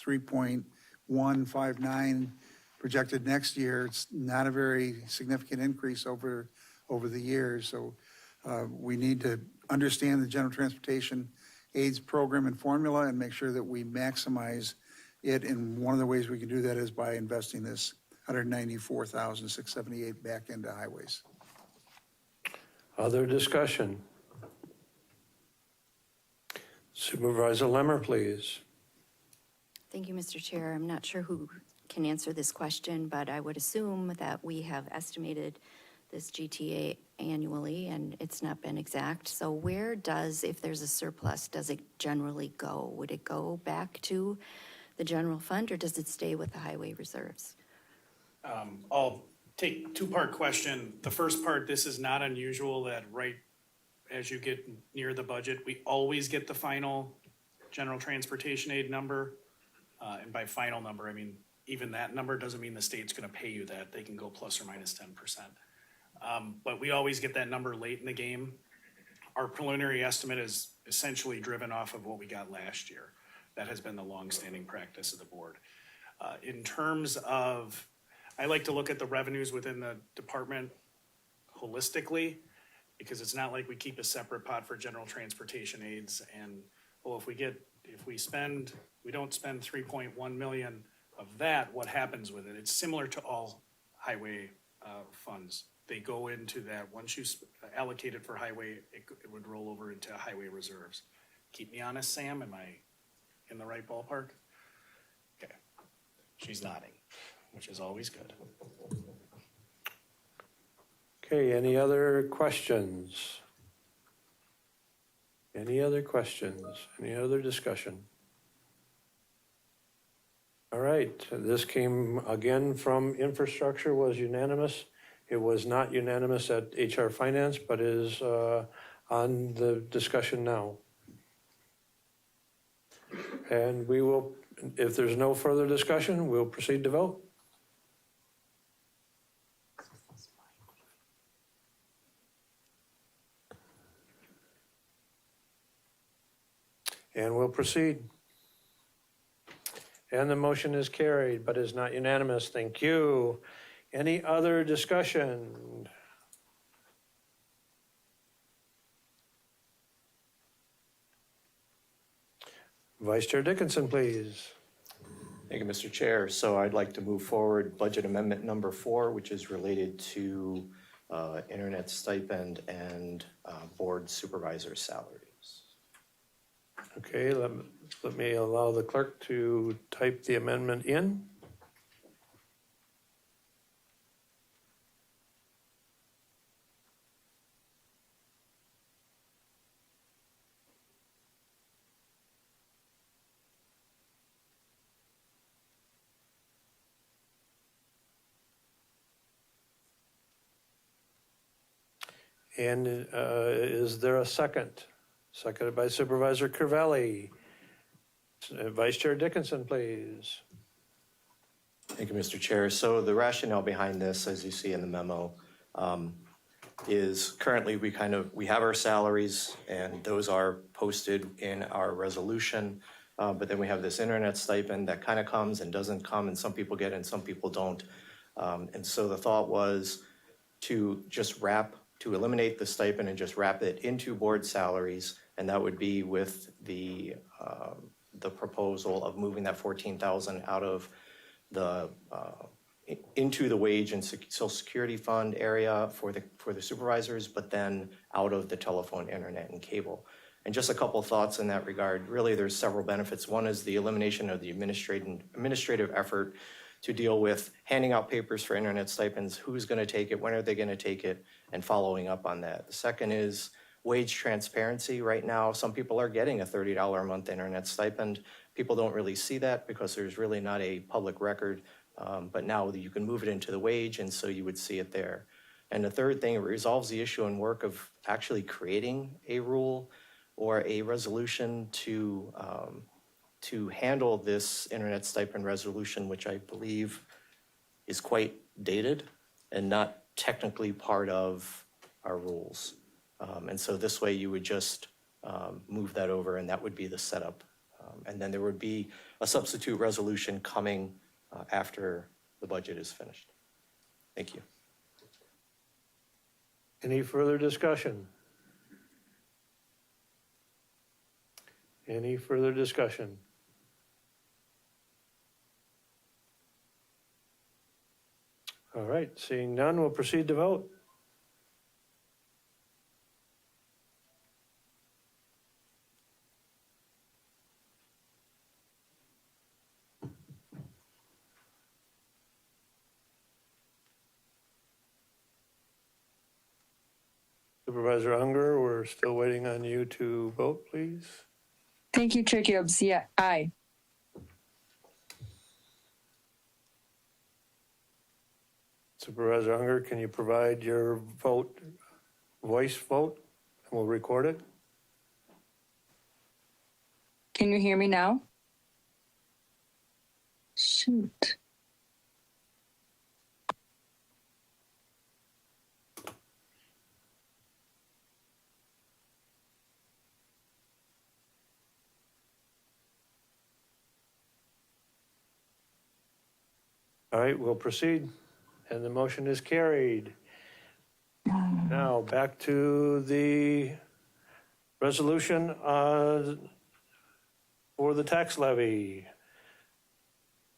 3.159 projected next year. It's not a very significant increase over the years. So we need to understand the general transportation aids program and formula and make sure that we maximize it. And one of the ways we can do that is by investing this 194,678 back into highways. Other discussion? Supervisor Lemmer, please. Thank you, Mr. Chair. I'm not sure who can answer this question, but I would assume that we have estimated this GTA annually, and it's not been exact. So where does, if there's a surplus, does it generally go? Would it go back to the general fund, or does it stay with the highway reserves? I'll take two-part question. The first part, this is not unusual that right as you get near the budget, we always get the final general transportation aid number. And by final number, I mean, even that number doesn't mean the state's gonna pay you that. They can go plus or minus 10%. But we always get that number late in the game. Our preliminary estimate is essentially driven off of what we got last year. That has been the longstanding practice of the board. In terms of, I like to look at the revenues within the department holistically, because it's not like we keep a separate pot for general transportation aids and, well, if we don't spend 3.1 million of that, what happens with it? It's similar to all highway funds. They go into that, once you allocate it for highway, it would roll over into highway reserves. Keep me honest, Sam, am I in the right ballpark? Okay, she's nodding, which is always good. Okay, any other questions? Any other questions? Any other discussion? All right, this came again from infrastructure, was unanimous. It was not unanimous at HR Finance, but is on the discussion now. And we will, if there's no further discussion, we'll proceed to vote. And we'll proceed. And the motion is carried, but is not unanimous. Thank you. Any other discussion? Vice Chair Dickinson, please. Thank you, Mr. Chair. So I'd like to move forward budget amendment number 4, which is related to internet stipend and board supervisor salaries. Okay, let me allow the clerk to type the amendment in. And is there a second? Seconded by Supervisor Curvelli. Vice Chair Dickinson, please. Thank you, Mr. Chair. So the rationale behind this, as you see in the memo, is currently we have our salaries and those are posted in our resolution. But then we have this internet stipend that kind of comes and doesn't come, and some people get it and some people don't. And so the thought was to eliminate the stipend and just wrap it into board salaries, and that would be with the proposal of moving that 14,000 out of the, into the wage and social security fund area for the supervisors, but then out of the telephone, internet, and cable. And just a couple of thoughts in that regard. Really, there's several benefits. One is the elimination of the administrative effort to deal with handing out papers for internet stipends, who's going to take it, when are they going to take it, and following up on that. The second is wage transparency. Right now, some people are getting a $30 a month internet stipend. People don't really see that because there's really not a public record, but now you can move it into the wage, and so you would see it there. And the third thing, it resolves the issue and work of actually creating a rule or a resolution to handle this internet stipend resolution, which I believe is quite dated and not technically part of our rules. And so this way you would just move that over, and that would be the setup. And then there would be a substitute resolution coming after the budget is finished. Thank you. Any further discussion? Any further discussion? All right, seeing none, we'll proceed to vote. Supervisor Unger, we're still waiting on you to vote, please. Thank you, Chair Gibbs. Yeah, aye. Supervisor Unger, can you provide your vote, voice vote, and we'll record it? Can you hear me now? Shoot. All right, we'll proceed, and the motion is carried. Now, back to the resolution for the tax levy.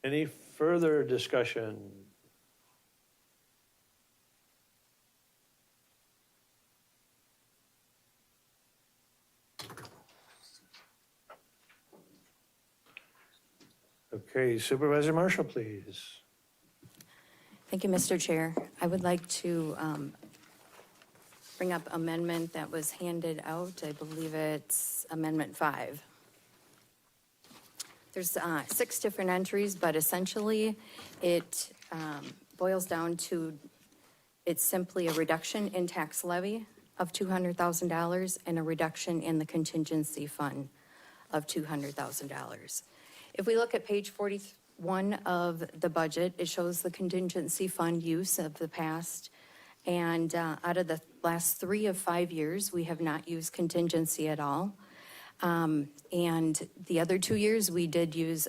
Any further discussion? Okay, Supervisor Marshall, please. Thank you, Mr. Chair. I would like to bring up amendment that was handed out. I believe it's Amendment 5. There's 6 different entries, but essentially it boils down to, it's simply a reduction in tax levy of $200,000 and a reduction in the contingency fund of $200,000. If we look at page 41 of the budget, it shows the contingency fund use of the past. And out of the last 3 of 5 years, we have not used contingency at all. And the other 2 years, we did use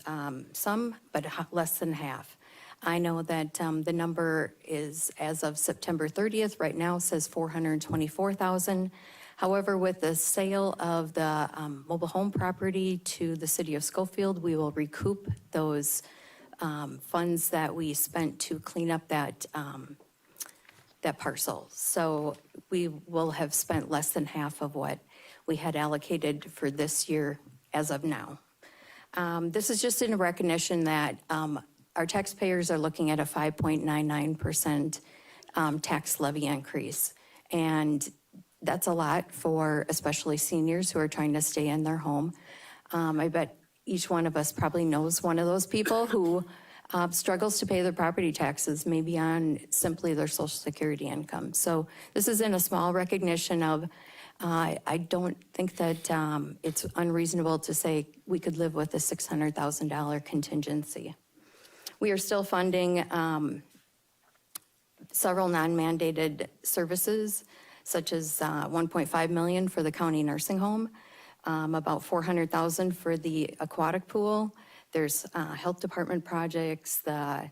some, but less than half. I know that the number is, as of September 30th, right now says $424,000. However, with the sale of the mobile home property to the city of Schofield, we will recoup those funds that we spent to clean up that parcel. So we will have spent less than half of what we had allocated for this year as of now. This is just in recognition that our taxpayers are looking at a 5.99% tax levy increase. And that's a lot for especially seniors who are trying to stay in their home. I bet each one of us probably knows one of those people who struggles to pay their property taxes, maybe on simply their Social Security income. So this is in a small recognition of, I don't think that it's unreasonable to say we could live with a $600,000 contingency. We are still funding several non-mandated services, such as $1.5 million for the county nursing home, about $400,000 for the aquatic pool. There's health department projects, the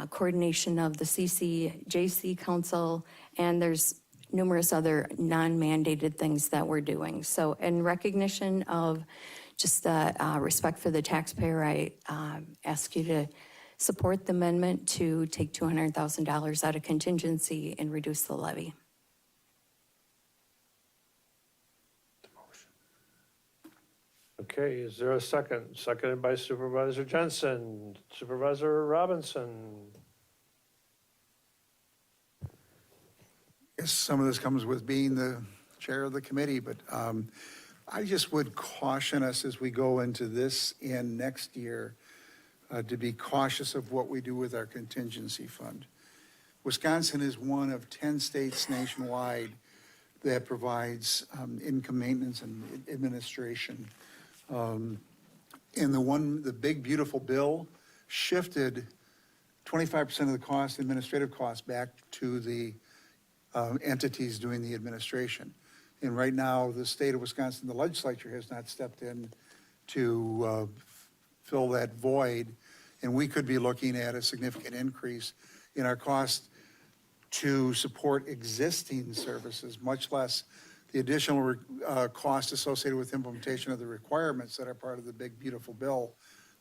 coordination of the CCJC Council, and there's numerous other non-mandated things that we're doing. So in recognition of just the respect for the taxpayer, I ask you to support the amendment to take $200,000 out of contingency and reduce the levy. Okay, is there a second? Seconded by Supervisor Jensen. Supervisor Robinson. Yes, some of this comes with being the chair of the committee, but I just would caution us as we go into this and next year to be cautious of what we do with our contingency fund. Wisconsin is one of 10 states nationwide that provides income maintenance and administration. And the big beautiful bill shifted 25% of the cost, administrative costs, back to the entities doing the administration. And right now, the state of Wisconsin, the legislature has not stepped in to fill that void. And we could be looking at a significant increase in our cost to support existing services, much less the additional cost associated with implementation of the requirements that are part of the big beautiful bill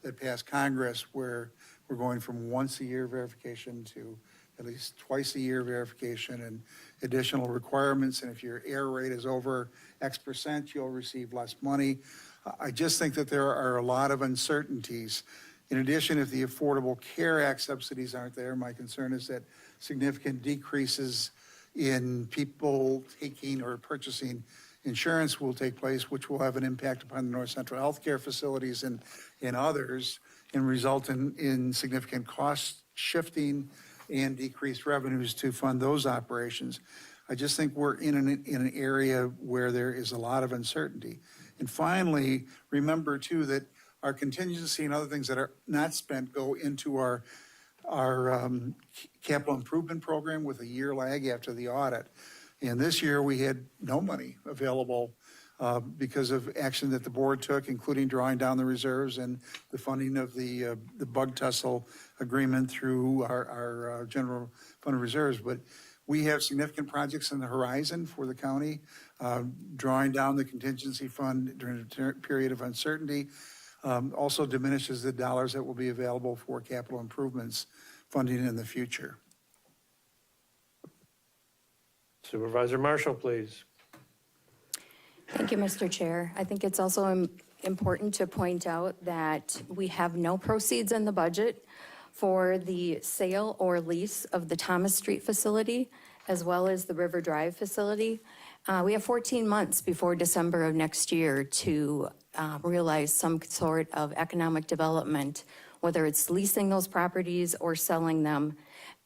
that passed Congress, where we're going from once a year verification to at least twice a year verification and additional requirements. And if your error rate is over X percent, you'll receive less money. I just think that there are a lot of uncertainties. In addition, if the Affordable Care Act subsidies aren't there, my concern is that significant decreases in people taking or purchasing insurance will take place, which will have an impact upon the North Central Healthcare facilities and others, and result in significant cost shifting and decreased revenues to fund those operations. I just think we're in an area where there is a lot of uncertainty. And finally, remember too that our contingency and other things that are not spent go into our capital improvement program with a year lag after the audit. And this year we had no money available because of action that the board took, including drawing down the reserves and the funding of the bug tussle agreement through our general fund reserves. But we have significant projects on the horizon for the county. Drawing down the contingency fund during a period of uncertainty also diminishes the dollars that will be available for capital improvements funding in the future. Supervisor Marshall, please. Thank you, Mr. Chair. I think it's also important to point out that we have no proceeds in the budget for the sale or lease of the Thomas Street facility, as well as the River Drive facility. We have 14 months before December of next year to realize some sort of economic development, whether it's leasing those properties or selling them,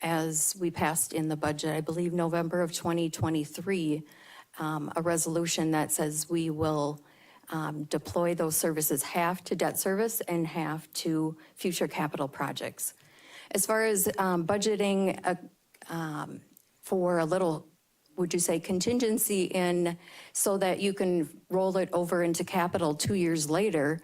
as we passed in the budget, I believe November of 2023, a resolution that says we will deploy those services half to debt service and half to future capital projects. As far as budgeting for a little, would you say, contingency in so that you can roll it over into capital 2 years later,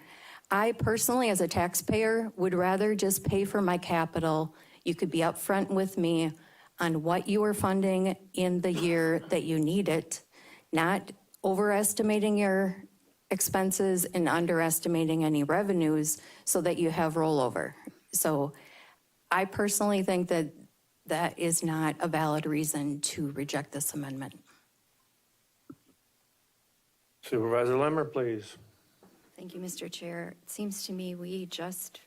I personally, as a taxpayer, would rather just pay for my capital. You could be upfront with me on what you are funding in the year that you need it, not overestimating your expenses and underestimating any revenues so that you have rollover. So I personally think that that is not a valid reason to reject this amendment. Supervisor Lemmer, please. Thank you, Mr. Chair. It seems to me we just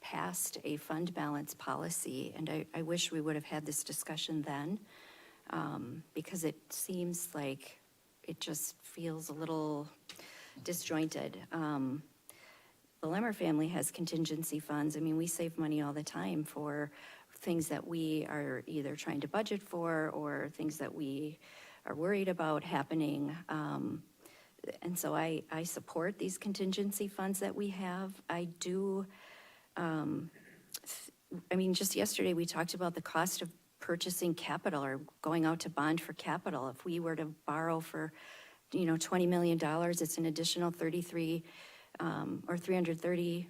passed a fund balance policy, and I wish we would have had this discussion then, because it seems like it just feels a little disjointed. The Lemmer family has contingency funds. I mean, we save money all the time for things that we are either trying to budget for or things that we are worried about happening. And so I support these contingency funds that we have. I do, I mean, just yesterday we talked about the cost of purchasing capital or going out to bond for capital. If we were to borrow for, $20 million, it's an additional 33 or 330.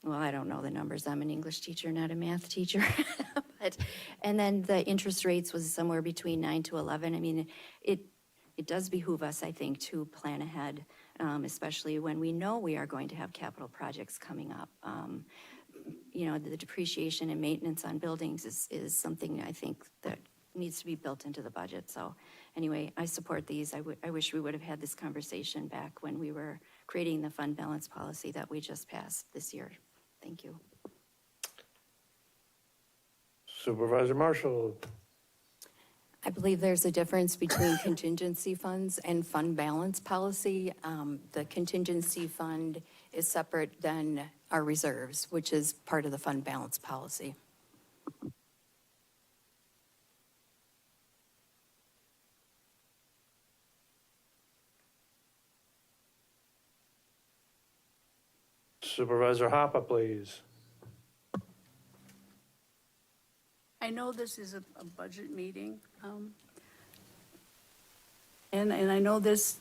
Well, I don't know the numbers. I'm an English teacher, not a math teacher. And then the interest rates was somewhere between 9 to 11. I mean, it does behoove us, I think, to plan ahead, especially when we know we are going to have capital projects coming up. You know, the depreciation and maintenance on buildings is something I think that needs to be built into the budget. So anyway, I support these. I wish we would have had this conversation back when we were creating the fund balance policy that we just passed this year. Thank you. Supervisor Marshall. I believe there's a difference between contingency funds and fund balance policy. The contingency fund is separate than our reserves, which is part of the fund balance policy. Supervisor Hoppe, please. I know this is a budget meeting, and I know this,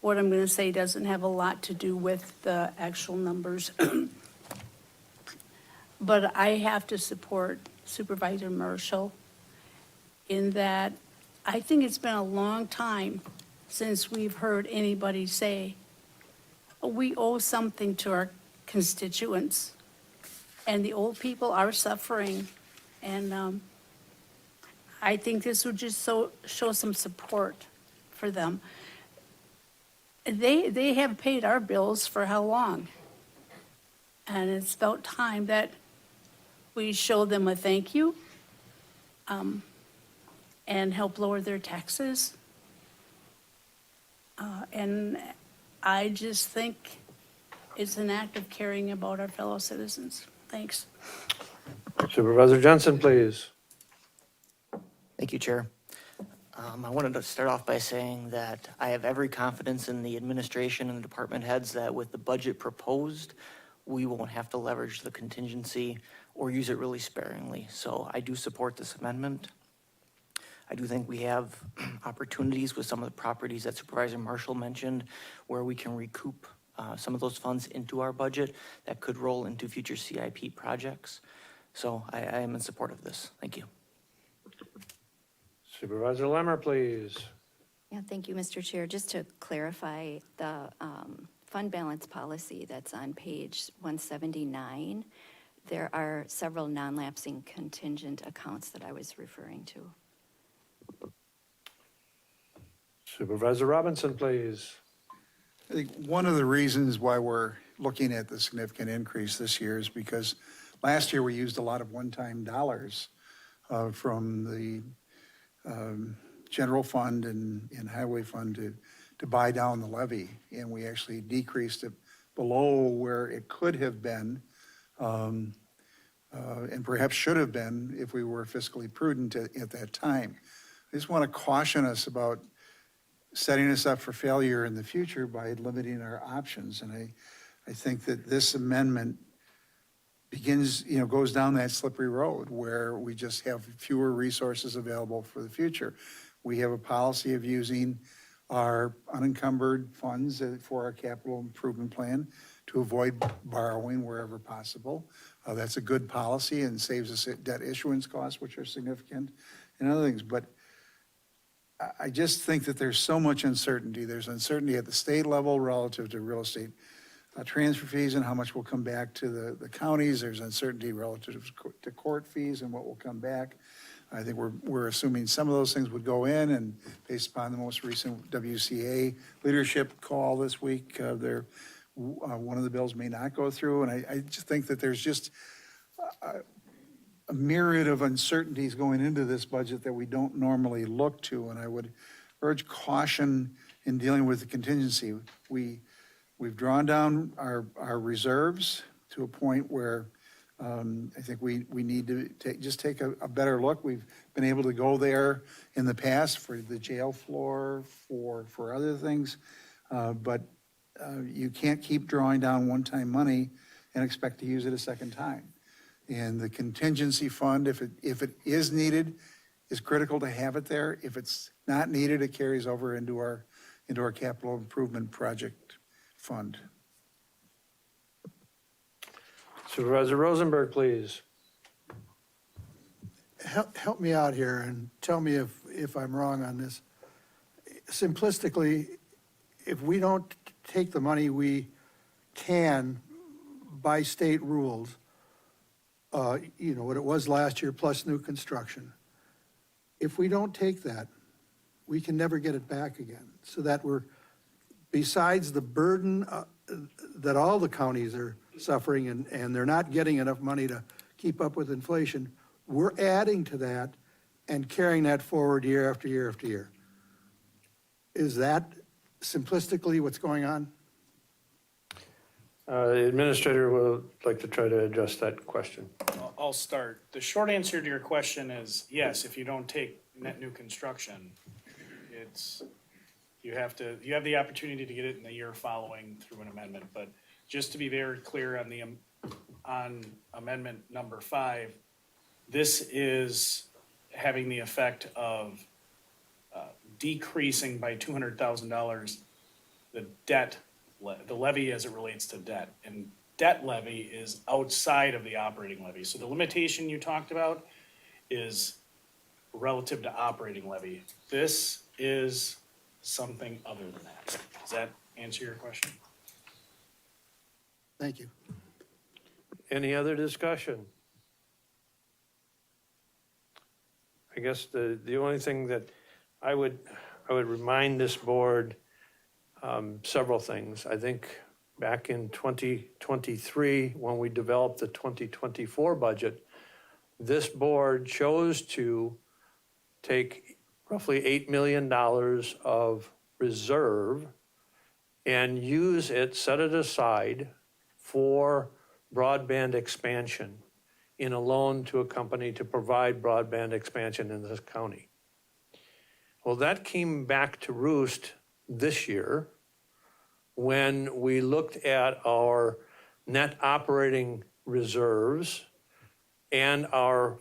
what I'm going to say doesn't have a lot to do with the actual numbers, but I have to support Supervisor Marshall in that I think it's been a long time since we've heard anybody say, we owe something to our constituents, and the old people are suffering. And I think this would just show some support for them. They have paid our bills for how long? And it's about time that we show them a thank you and help lower their taxes. And I just think it's an act of caring about our fellow citizens. Thanks. Supervisor Jensen, please. Thank you, Chair. I wanted to start off by saying that I have every confidence in the administration and the department heads that with the budget proposed, we won't have to leverage the contingency or use it really sparingly. So I do support this amendment. I do think we have opportunities with some of the properties that Supervisor Marshall mentioned where we can recoup some of those funds into our budget that could roll into future CIP projects. So I am in support of this. Thank you. Supervisor Lemmer, please. Yeah, thank you, Mr. Chair. Just to clarify, the fund balance policy that's on page 179, there are several non-lapsing contingent accounts that I was referring to. Supervisor Robinson, please. I think one of the reasons why we're looking at the significant increase this year is because last year we used a lot of one-time dollars from the general fund and highway fund to buy down the levy. And we actually decreased it below where it could have been and perhaps should have been if we were fiscally prudent at that time. I just want to caution us about setting us up for failure in the future by limiting our options. And I think that this amendment begins, goes down that slippery road where we just have fewer resources available for the future. We have a policy of using our unencumbered funds for our capital improvement plan to avoid borrowing wherever possible. That's a good policy and saves us debt issuance costs, which are significant, and other things. But I just think that there's so much uncertainty. There's uncertainty at the state level relative to real estate transfer fees and how much will come back to the counties. There's uncertainty relative to court fees and what will come back. I think we're assuming some of those things would go in, and based upon the most recent WCA leadership call this week, one of the bills may not go through. And I just think that there's just a myriad of uncertainties going into this budget that we don't normally look to. And I would urge caution in dealing with the contingency. We've drawn down our reserves to a point where I think we need to take a better look. We've been able to go there in the past for the jail floor, for other things, but you can't keep drawing down one-time money and expect to use it a second time. And the contingency fund, if it is needed, is critical to have it there. If it's not needed, it carries over into our capital improvement project fund. Supervisor Rosenberg, please. Help me out here and tell me if I'm wrong on this. simplistically, if we don't take the money we can by state rules, you know, what it was last year plus new construction, if we don't take that, we can never get it back again. So that we're, besides the burden that all the counties are suffering and they're not getting enough money to keep up with inflation, we're adding to that and carrying that forward year after year after year. Is that simplistically what's going on? The administrator will like to try to address that question. I'll start. The short answer to your question is yes, if you don't take net new construction, you have the opportunity to get it in the year following through an amendment. But just to be very clear on amendment number 5, this is having the effect of decreasing by $200,000 the debt, the levy as it relates to debt. And debt levy is outside of the operating levy. So the limitation you talked about is relative to operating levy. This is something other than that. Does that answer your question? Thank you. Any other discussion? I guess the only thing that I would remind this board several things. I think back in 2023, when we developed the 2024 budget, this board chose to take roughly $8 million of reserve and use it, set it aside for broadband expansion in a loan to a company to provide broadband expansion in this county. Well, that came back to roost this year when we looked at our net operating reserves and our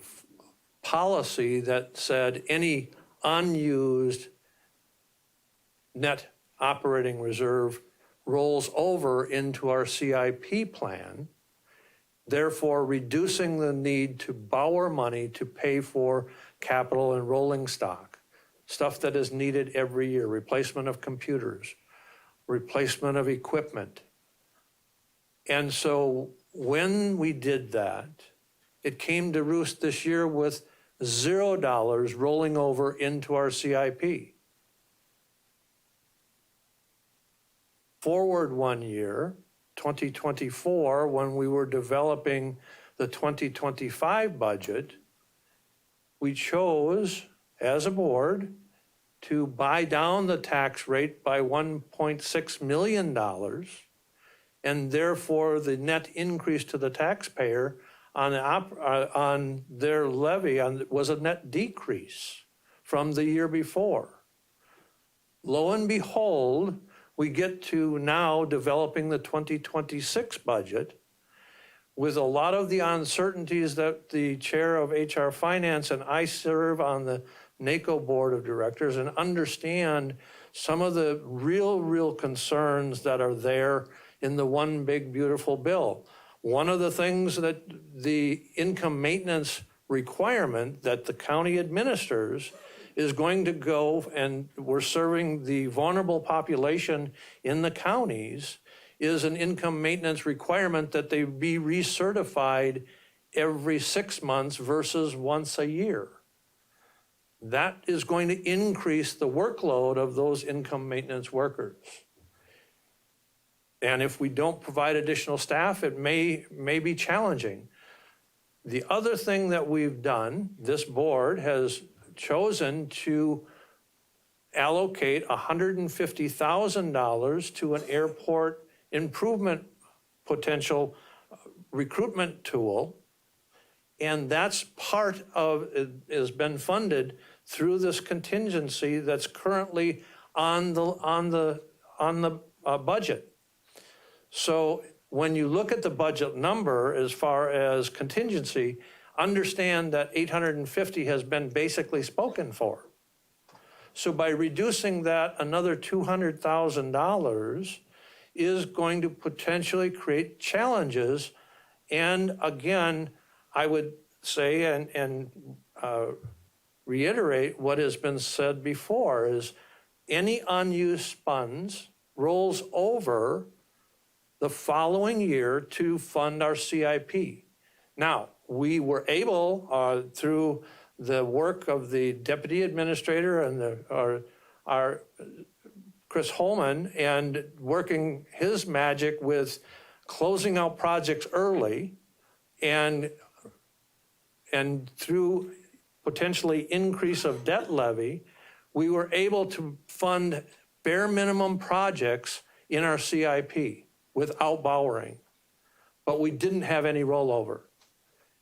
policy that said any unused net operating reserve rolls over into our CIP plan, therefore reducing the need to borrow money to pay for capital and rolling stock, stuff that is needed every year, replacement of computers, replacement of equipment. And so when we did that, it came to roost this year with $0 rolling over into our CIP. Forward 1 year, 2024, when we were developing the 2025 budget, we chose, as a board, to buy down the tax rate by $1.6 million, and therefore the net increase to the taxpayer on their levy was a net decrease from the year before. Lo and behold, we get to now developing the 2026 budget with a lot of the uncertainties that the chair of HR Finance and I serve on the NACO board of directors and understand some of the real concerns that are there in the one big beautiful bill. One of the things that the income maintenance requirement that the county administers is going to go, and we're serving the vulnerable population in the counties, is an income maintenance requirement that they be recertified every 6 months versus once a year. That is going to increase the workload of those income maintenance workers. And if we don't provide additional staff, it may be challenging. The other thing that we've done, this board has chosen to allocate $150,000 to an airport improvement potential recruitment tool. And that's part of, it has been funded through this contingency that's currently on the budget. So when you look at the budget number as far as contingency, understand that 850 has been basically spoken for. So by reducing that, another $200,000 is going to potentially create challenges. And again, I would say and reiterate what has been said before is any unused funds rolls over the following year to fund our CIP. Now, we were able, through the work of the deputy administrator and our Chris Holman, and working his magic with closing out projects early and through potentially increase of debt levy, we were able to fund bare minimum projects in our CIP without borrowing, but we didn't have any rollover.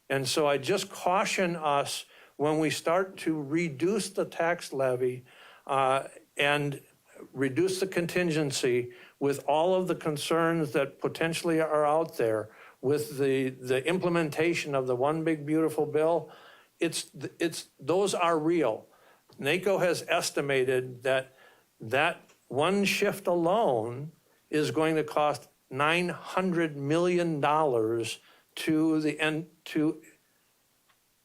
And so I just caution us when we start to reduce the tax levy and reduce the contingency with all of the concerns that potentially are out there with the implementation of the One Big Beautiful Bill, those are real. NACO has estimated that one shift alone is going to cost $900 million to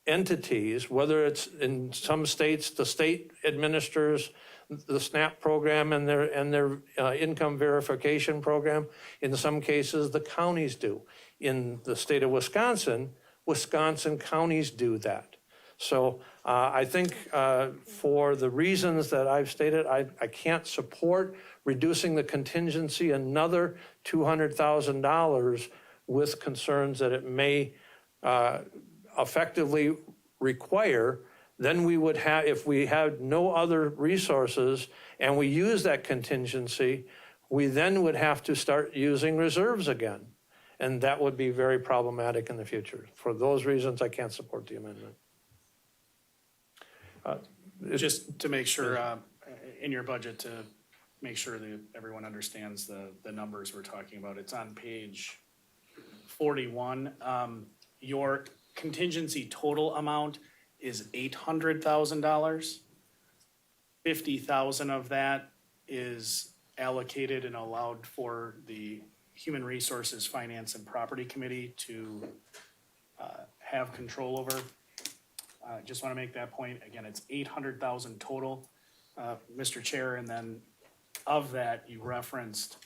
entities, whether it's in some states, the state administers the SNAP program and their income verification program. In some cases, the counties do. In the state of Wisconsin, Wisconsin counties do that. So I think for the reasons that I've stated, I can't support reducing the contingency another $200,000 with concerns that it may effectively require. Then we would have, if we had no other resources and we use that contingency, we then would have to start using reserves again. And that would be very problematic in the future. For those reasons, I can't support the amendment. Just to make sure, in your budget, to make sure that everyone understands the numbers we're talking about, it's on page 41. Your contingency total amount is $800,000. 50,000 of that is allocated and allowed for the Human Resources, Finance, and Property Committee to have control over. Just want to make that point. Again, it's 800,000 total, Mr. Chair, and then of that, you referenced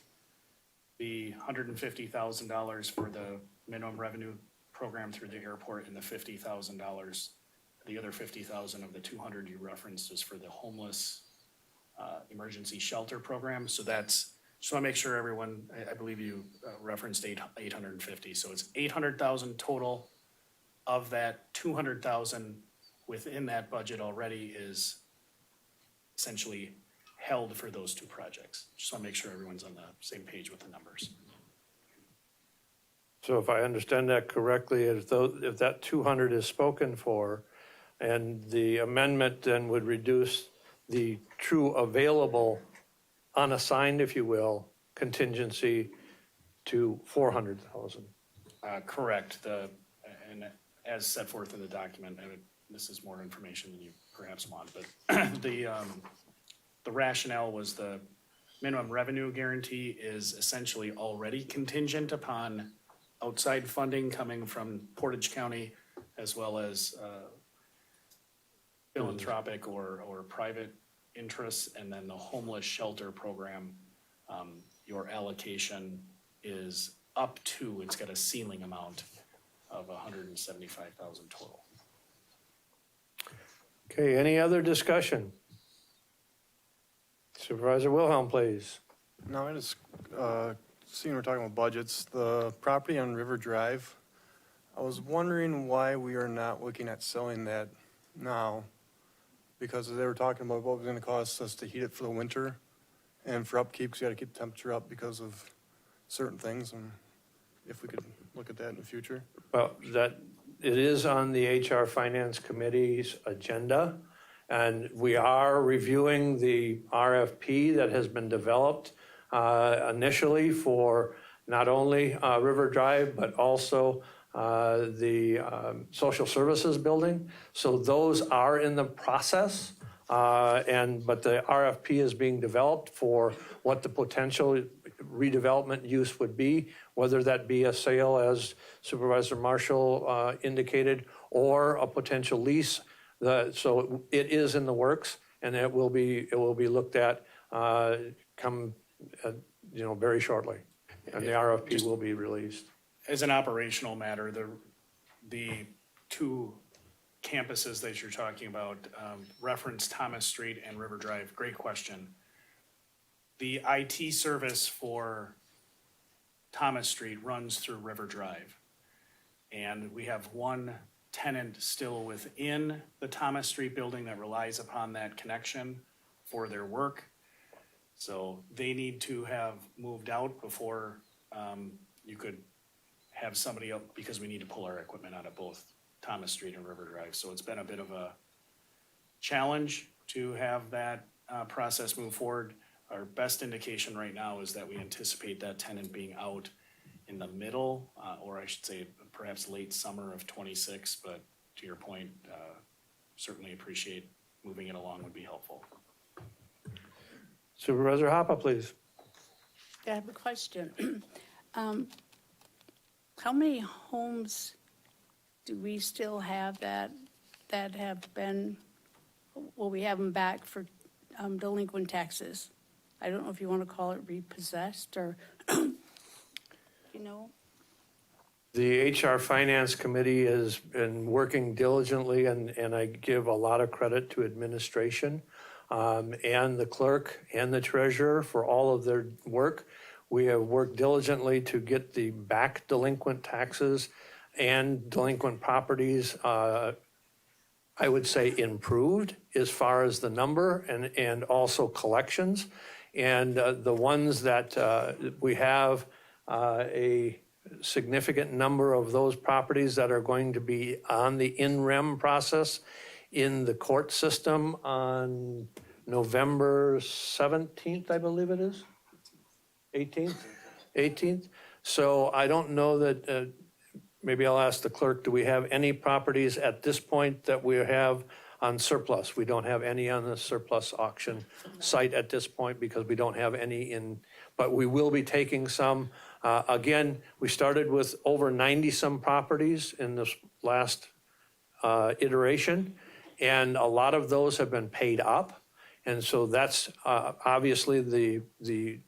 the $150,000 for the minimum revenue program through the airport, and the $50,000, the other 50,000 of the 200 you referenced is for the homeless emergency shelter program. So that's, just want to make sure everyone, I believe you referenced 850. So it's 800,000 total. Of that, 200,000 within that budget already is essentially held for those two projects. Just want to make sure everyone's on the same page with the numbers. So if I understand that correctly, if that 200 is spoken for, and the amendment then would reduce the true available, unassigned, if you will, contingency to 400,000. Correct. And as set forth in the document, this is more information than you perhaps want, but the rationale was the minimum revenue guarantee is essentially already contingent upon outside funding coming from Portage County, as well as philanthropic or private interests. And then the homeless shelter program, your allocation is up to, it's got a ceiling amount of $175,000 total. Okay, any other discussion? Supervisor Wilhelm, please. No, I just seeing we're talking about budgets, the property on River Drive, I was wondering why we are not looking at selling that now, because they were talking about what it was going to cost us to heat it for the winter and for upkeep, because you got to keep the temperature up because of certain things, and if we could look at that in the future. Well, it is on the HR Finance Committee's agenda, and we are reviewing the RFP that has been developed initially for not only River Drive, but also the Social Services Building. So those are in the process, but the RFP is being developed for what the potential redevelopment use would be, whether that be a sale, as Supervisor Marshall indicated, or a potential lease. So it is in the works, and it will be looked at come, very shortly. And the RFP will be released. As an operational matter, the two campuses that you're talking about reference Thomas Street and River Drive. Great question. The IT service for Thomas Street runs through River Drive. And we have one tenant still within the Thomas Street building that relies upon that connection for their work. So they need to have moved out before you could have somebody else, because we need to pull our equipment out of both Thomas Street and River Drive. So it's been a bit of a challenge to have that process move forward. Our best indication right now is that we anticipate that tenant being out in the middle, or I should say perhaps late summer of '26, but to your point, certainly appreciate moving it along would be helpful. Supervisor Hoppe, please. I have a question. How many homes do we still have that have been, well, we have them back for delinquent taxes? I don't know if you want to call it repossessed or, The HR Finance Committee has been working diligently, and I give a lot of credit to administration and the clerk and the treasurer for all of their work. We have worked diligently to get the back delinquent taxes and delinquent properties, I would say, improved as far as the number and also collections. And the ones that we have a significant number of those properties that are going to be on the in-rem process in the court system on November 17th, I believe it is? 18th? So I don't know that, maybe I'll ask the clerk, do we have any properties at this point that we have on surplus? We don't have any on the surplus auction site at this point because we don't have any in, but we will be taking some. Again, we started with over 90-some properties in this last iteration, and a lot of those have been paid up. And so that's obviously the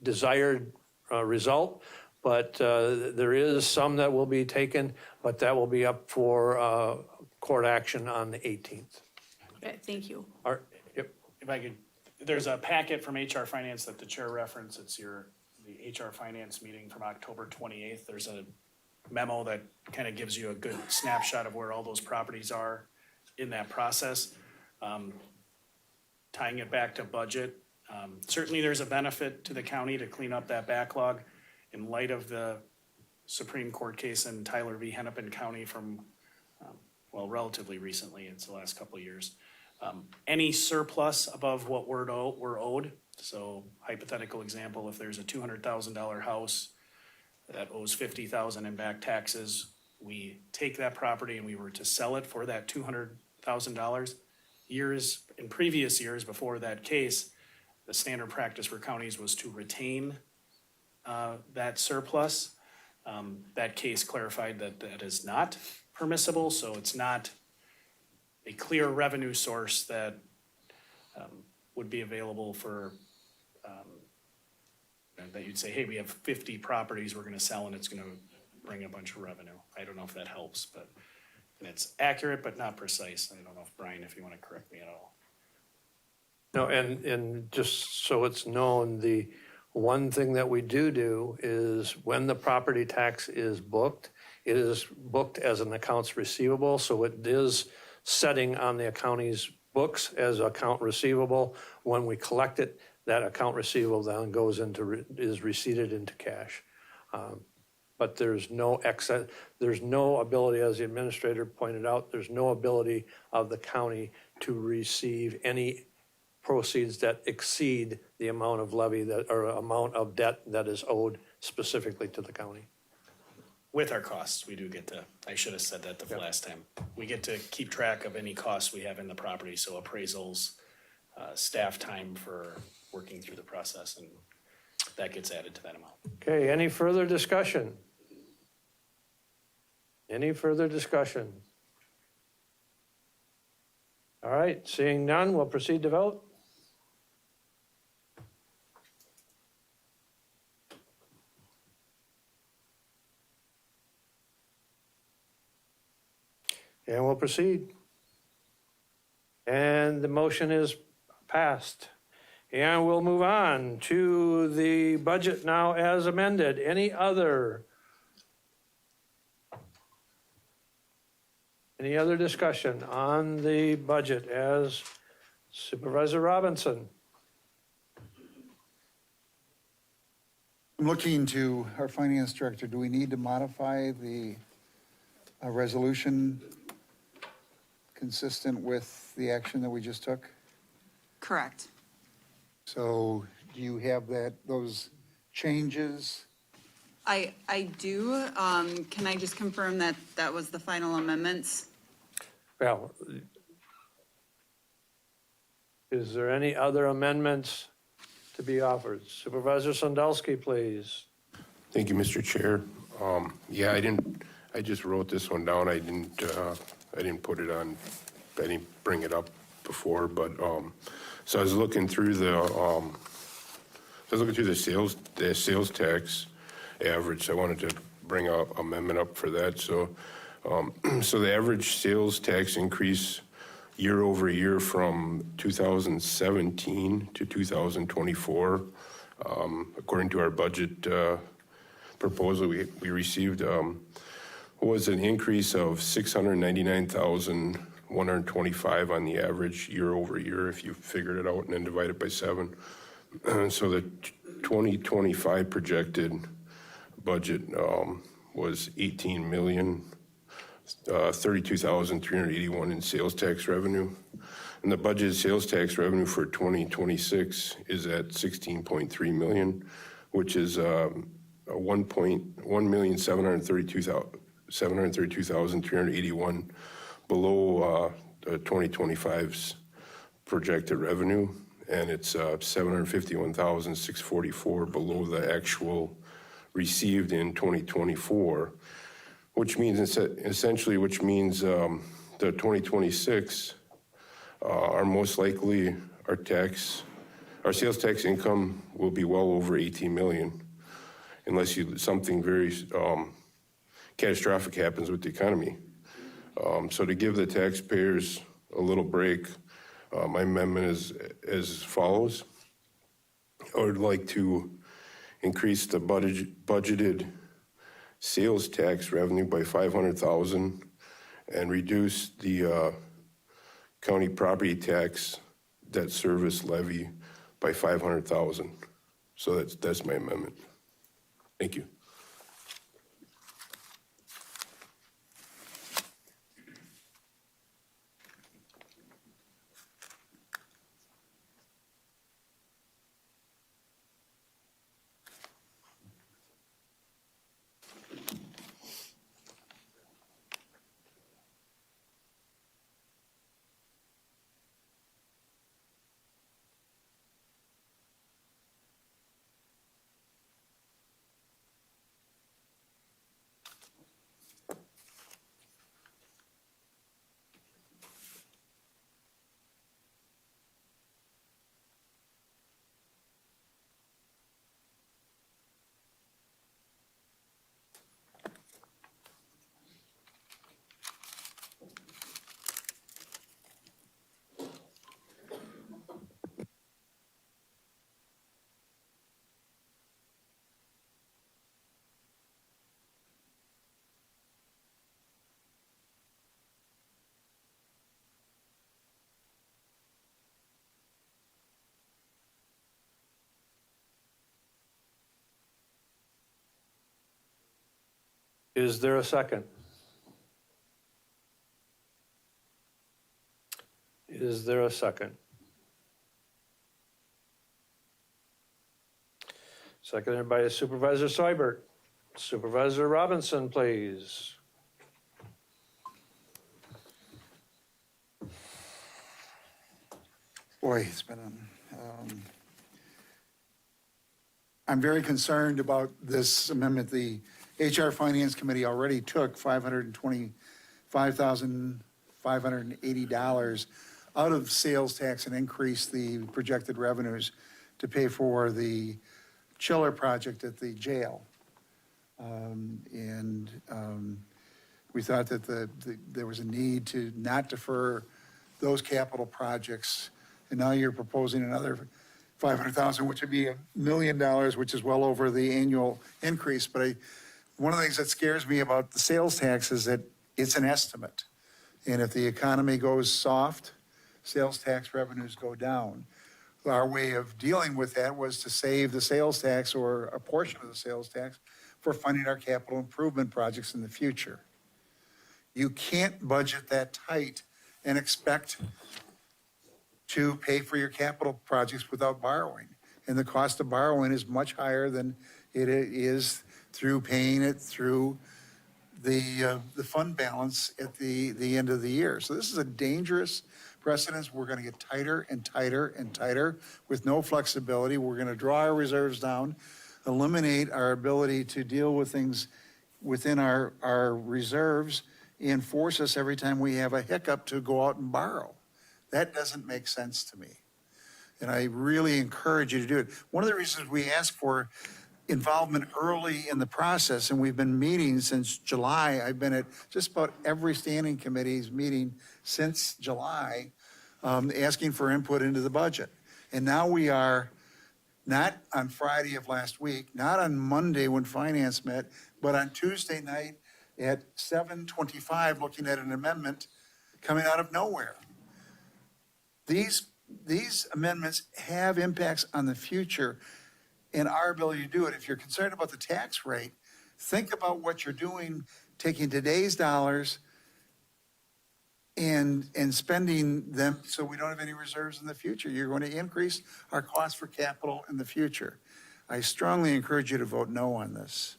desired result, but there is some that will be taken, but that will be up for court action on the 18th. Okay, thank you. Yep. If I could, there's a packet from HR Finance that the chair referenced. It's the HR Finance meeting from October 28th. There's a memo that kind of gives you a good snapshot of where all those properties are in that process. Tying it back to budget, certainly there's a benefit to the county to clean up that backlog in light of the Supreme Court case in Tyler v. Hennepin County from, relatively recently, it's the last couple of years. Any surplus above what we're owed, so hypothetical example, if there's a $200,000 house that owes $50,000 in back taxes, we take that property and we were to sell it for that $200,000. In previous years before that case, the standard practice for counties was to retain that surplus. That case clarified that that is not permissible, so it's not a clear revenue source that would be available for, that you'd say, hey, we have 50 properties we're gonna sell and it's gonna bring a bunch of revenue. I don't know if that helps, but, and it's accurate but not precise. I don't know if, Brian, if you wanna correct me at all. No, and just so it's known, the one thing that we do is when the property tax is booked, it is booked as an accounts receivable, so it is setting on the county's books as account receivable. When we collect it, that account receivable then goes into, is receipted into cash. But there's no excess, there's no ability, as the administrator pointed out, there's no ability of the county to receive any proceeds that exceed the amount of levy that, or amount of debt that is owed specifically to the county. With our costs, we do get to, I should have said that the last time. We get to keep track of any costs we have in the property, so appraisals, staff time for working through the process, and that gets added to that amount. Okay, any further discussion? Any further discussion? All right, seeing none, we'll proceed to vote. And we'll proceed. And the motion is passed. And we'll move on to the budget now as amended. Any other discussion on the budget as Supervisor Robinson? I'm looking to our finance director. Do we need to modify the resolution consistent with the action that we just took? Correct. So do you have those changes? I do. Can I just confirm that that was the final amendments? Well, is there any other amendments to be offered? Supervisor Sandalski, please. Thank you, Mr. Chair. Yeah, I just wrote this one down. I didn't put it on, I didn't bring it up before, but, so I was looking through the sales tax average. I wanted to bring an amendment up for that. So, so the average sales tax increase year over year from 2017 to 2024, according to our budget proposal we received, was an increase of $699,125 on the average year over year, if you figured it out and then divide it by 7. So the 2025 projected budget was $18,032,381 in sales tax revenue. And the budgeted sales tax revenue for 2026 is at $16.3 million, which is $1,732,381 below 2025's projected revenue, and it's $751,644 below the actual received in 2024, which means essentially, the 2026 are most likely our sales tax income will be well over 18 million, unless something very catastrophic happens with the economy. So to give the taxpayers a little break, my amendment is as follows. I would like to increase the budgeted sales tax revenue by $500,000 and reduce the county property tax debt service levy by $500,000. So that's my amendment. Thank you. Is there a second? Is there a second? Seconded by Supervisor Seibert. Supervisor Robinson, please. Boy, it's been I'm very concerned about this amendment. The HR Finance Committee already took $525,580 out of sales tax and increased the projected revenues to pay for the chiller project at the jail. We thought that there was a need to not defer those capital projects. And now you're proposing another 500,000, which would be $1 million, which is well over the annual increase. But one of the things that scares me about the sales tax is that it's an estimate. And if the economy goes soft, sales tax revenues go down. Our way of dealing with that was to save the sales tax or a portion of the sales tax for funding our capital improvement projects in the future. You can't budget that tight and expect to pay for your capital projects without borrowing. And the cost of borrowing is much higher than it is through paying it through the fund balance at the end of the year. So this is a dangerous precedent. We're going to get tighter and tighter and tighter with no flexibility. We're going to draw our reserves down, eliminate our ability to deal with things within our reserves, and force us every time we have a hiccup to go out and borrow. That doesn't make sense to me. And I really encourage you to do it. One of the reasons we ask for involvement early in the process, and we've been meeting since July. I've been at just about every standing committee's meeting since July, asking for input into the budget. And now we are not on Friday of last week, not on Monday when finance met, but on Tuesday night at 7:25, looking at an amendment coming out of nowhere. These amendments have impacts on the future and our ability to do it. If you're concerned about the tax rate, think about what you're doing, taking today's dollars and spending them so we don't have any reserves in the future. You're going to increase our cost for capital in the future. I strongly encourage you to vote no on this.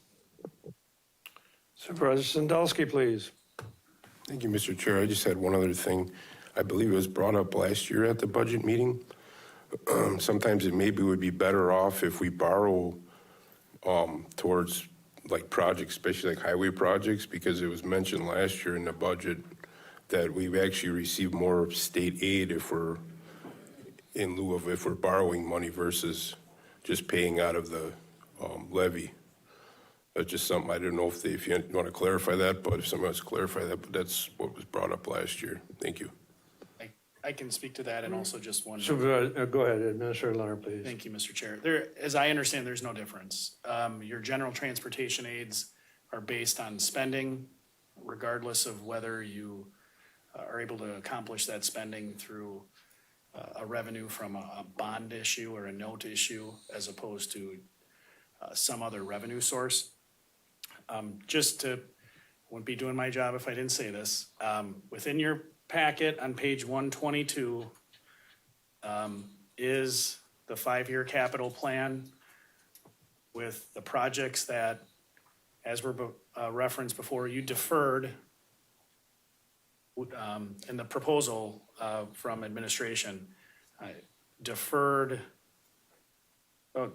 Supervisor Sandalski, please. Thank you, Mr. Chair. I just had one other thing. I believe it was brought up last year at the budget meeting. Sometimes it maybe would be better off if we borrow towards like projects, especially like highway projects, because it was mentioned last year in the budget that we've actually received more state aid if we're in lieu of if we're borrowing money versus just paying out of the levy. That's just something I don't know if you want to clarify that, but if someone wants to clarify that, but that's what was brought up last year. Thank you. I can speak to that and also just one. Supervisor, go ahead, Administrator Leonard, please. Thank you, Mr. Chair. There, as I understand, there's no difference. Your general transportation aids are based on spending, regardless of whether you are able to accomplish that spending through a revenue from a bond issue or a note issue, as opposed to some other revenue source. Wouldn't be doing my job if I didn't say this. Within your packet on page 122 is the 5-year capital plan with the projects that, as were referenced before, you deferred in the proposal from administration, deferred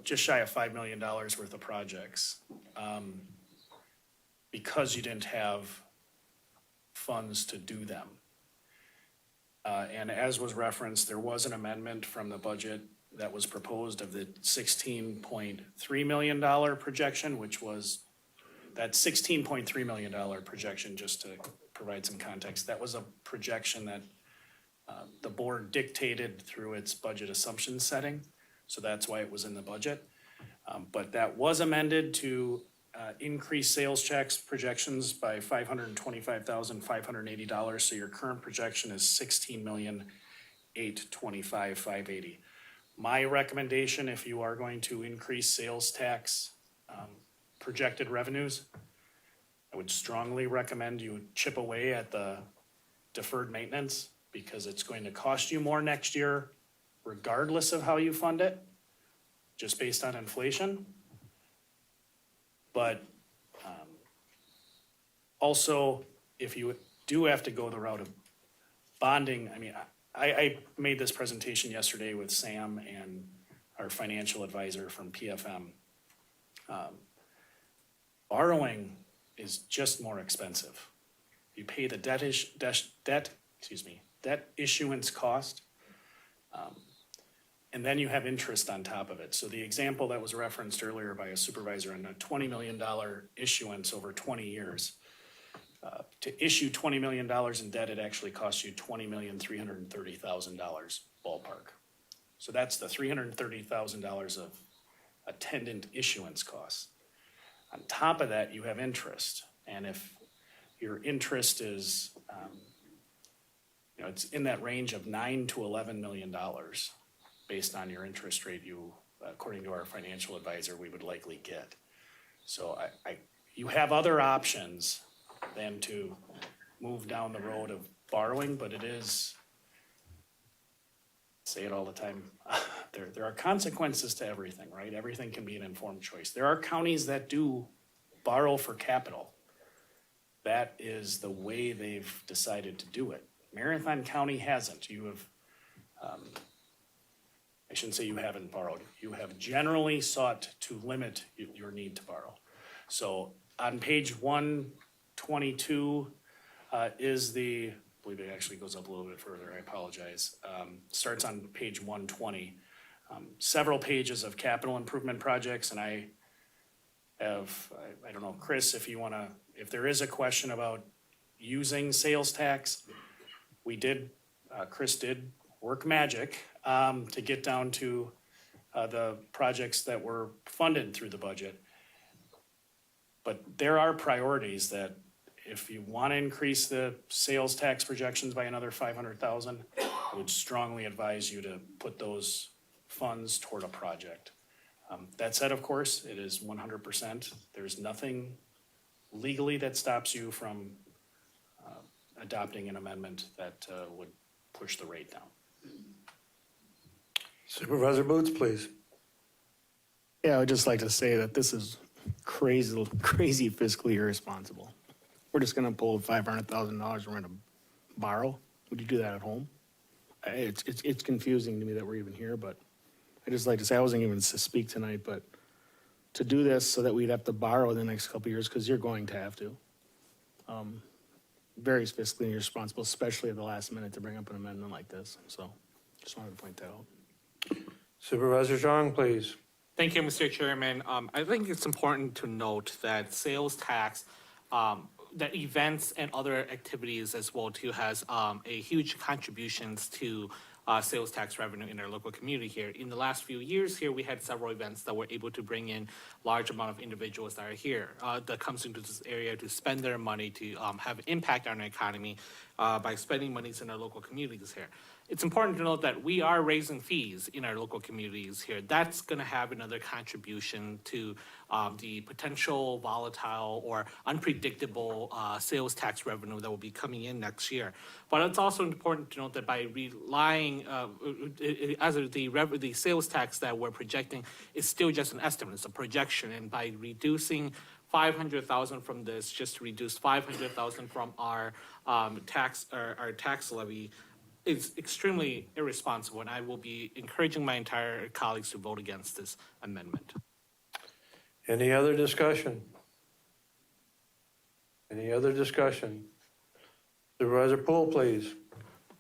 just shy of $5 million worth of projects because you didn't have funds to do them. And as was referenced, there was an amendment from the budget that was proposed of the $16.3 million projection, which was that $16.3 million projection, just to provide some context. That was a projection that the board dictated through its budget assumption setting. So that's why it was in the budget. But that was amended to increase sales tax projections by $525,580. So your current projection is $16,825,580. My recommendation, if you are going to increase sales tax projected revenues, I would strongly recommend you chip away at the deferred maintenance, because it's going to cost you more next year, regardless of how you fund it, just based on inflation. But also, if you do have to go the route of bonding, I mean, I made this presentation yesterday with Sam and our financial advisor from PFM. Borrowing is just more expensive. You pay the debt issuance cost, and then you have interest on top of it. So the example that was referenced earlier by a supervisor on a $20 million issuance over 20 years, to issue $20 million in debt, it actually costs you $20,330,000 ballpark. So that's the $330,000 of attendant issuance costs. On top of that, you have interest. And if your interest is, it's in that range of $9 to $11 million based on your interest rate you, according to our financial advisor, we would likely get. So you have other options than to move down the road of borrowing, but it is, say it all the time, there are consequences to everything, right? Everything can be an informed choice. There are counties that do borrow for capital. That is the way they've decided to do it. Marathon County hasn't. You have, I shouldn't say you haven't borrowed. You have generally sought to limit your need to borrow. So on page 122 is the, I believe it actually goes up a little bit further, I apologize. Starts on page 120. Several pages of capital improvement projects, and I don't know, Chris, if you wanna, if there is a question about using sales tax, Chris did work magic to get down to the projects that were funded through the budget. But there are priorities that if you want to increase the sales tax projections by another 500,000, I would strongly advise you to put those funds toward a project. That said, of course, it is 100%. There's nothing legally that stops you from adopting an amendment that would push the rate down. Supervisor Boots, please. Yeah, I would just like to say that this is crazy fiscally irresponsible. We're just gonna pull $500,000 and we're gonna borrow. Would you do that at home? It's confusing to me that we're even here, but I just like to say, I wasn't even to speak tonight, but to do this so that we'd have to borrow the next couple of years, because you're going to have to. Very fiscally irresponsible, especially at the last minute to bring up an amendment like this. So just wanted to point that out. Supervisor Zhang, please. Thank you, Mr. Chairman. I think it's important to note that sales tax, that events and other activities as well too has a huge contributions to sales tax revenue in our local community here. In the last few years here, we had several events that were able to bring in large amount of individuals that are here, that comes into this area to spend their money to have impact on our economy by spending monies in our local communities here. It's important to note that we are raising fees in our local communities here. That's going to have another contribution to the potential volatile or unpredictable sales tax revenue that will be coming in next year. But it's also important to note that by relying, the sales tax that we're projecting is still just an estimate, it's a projection, and by reducing 500,000 from this, just to reduce 500,000 from our tax levy, is extremely irresponsible, and I will be encouraging my entire colleagues to vote against this amendment. Any other discussion? Any other discussion? Supervisor Poole, please.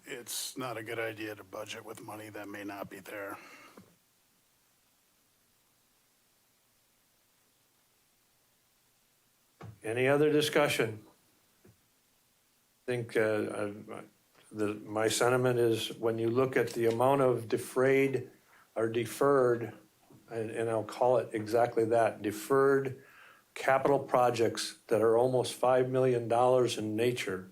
It's not a good idea to budget with money that may not be there. Any other discussion? I think my sentiment is when you look at the amount of defrayed or deferred, and I'll call it exactly that, deferred capital projects that are almost $5 million in nature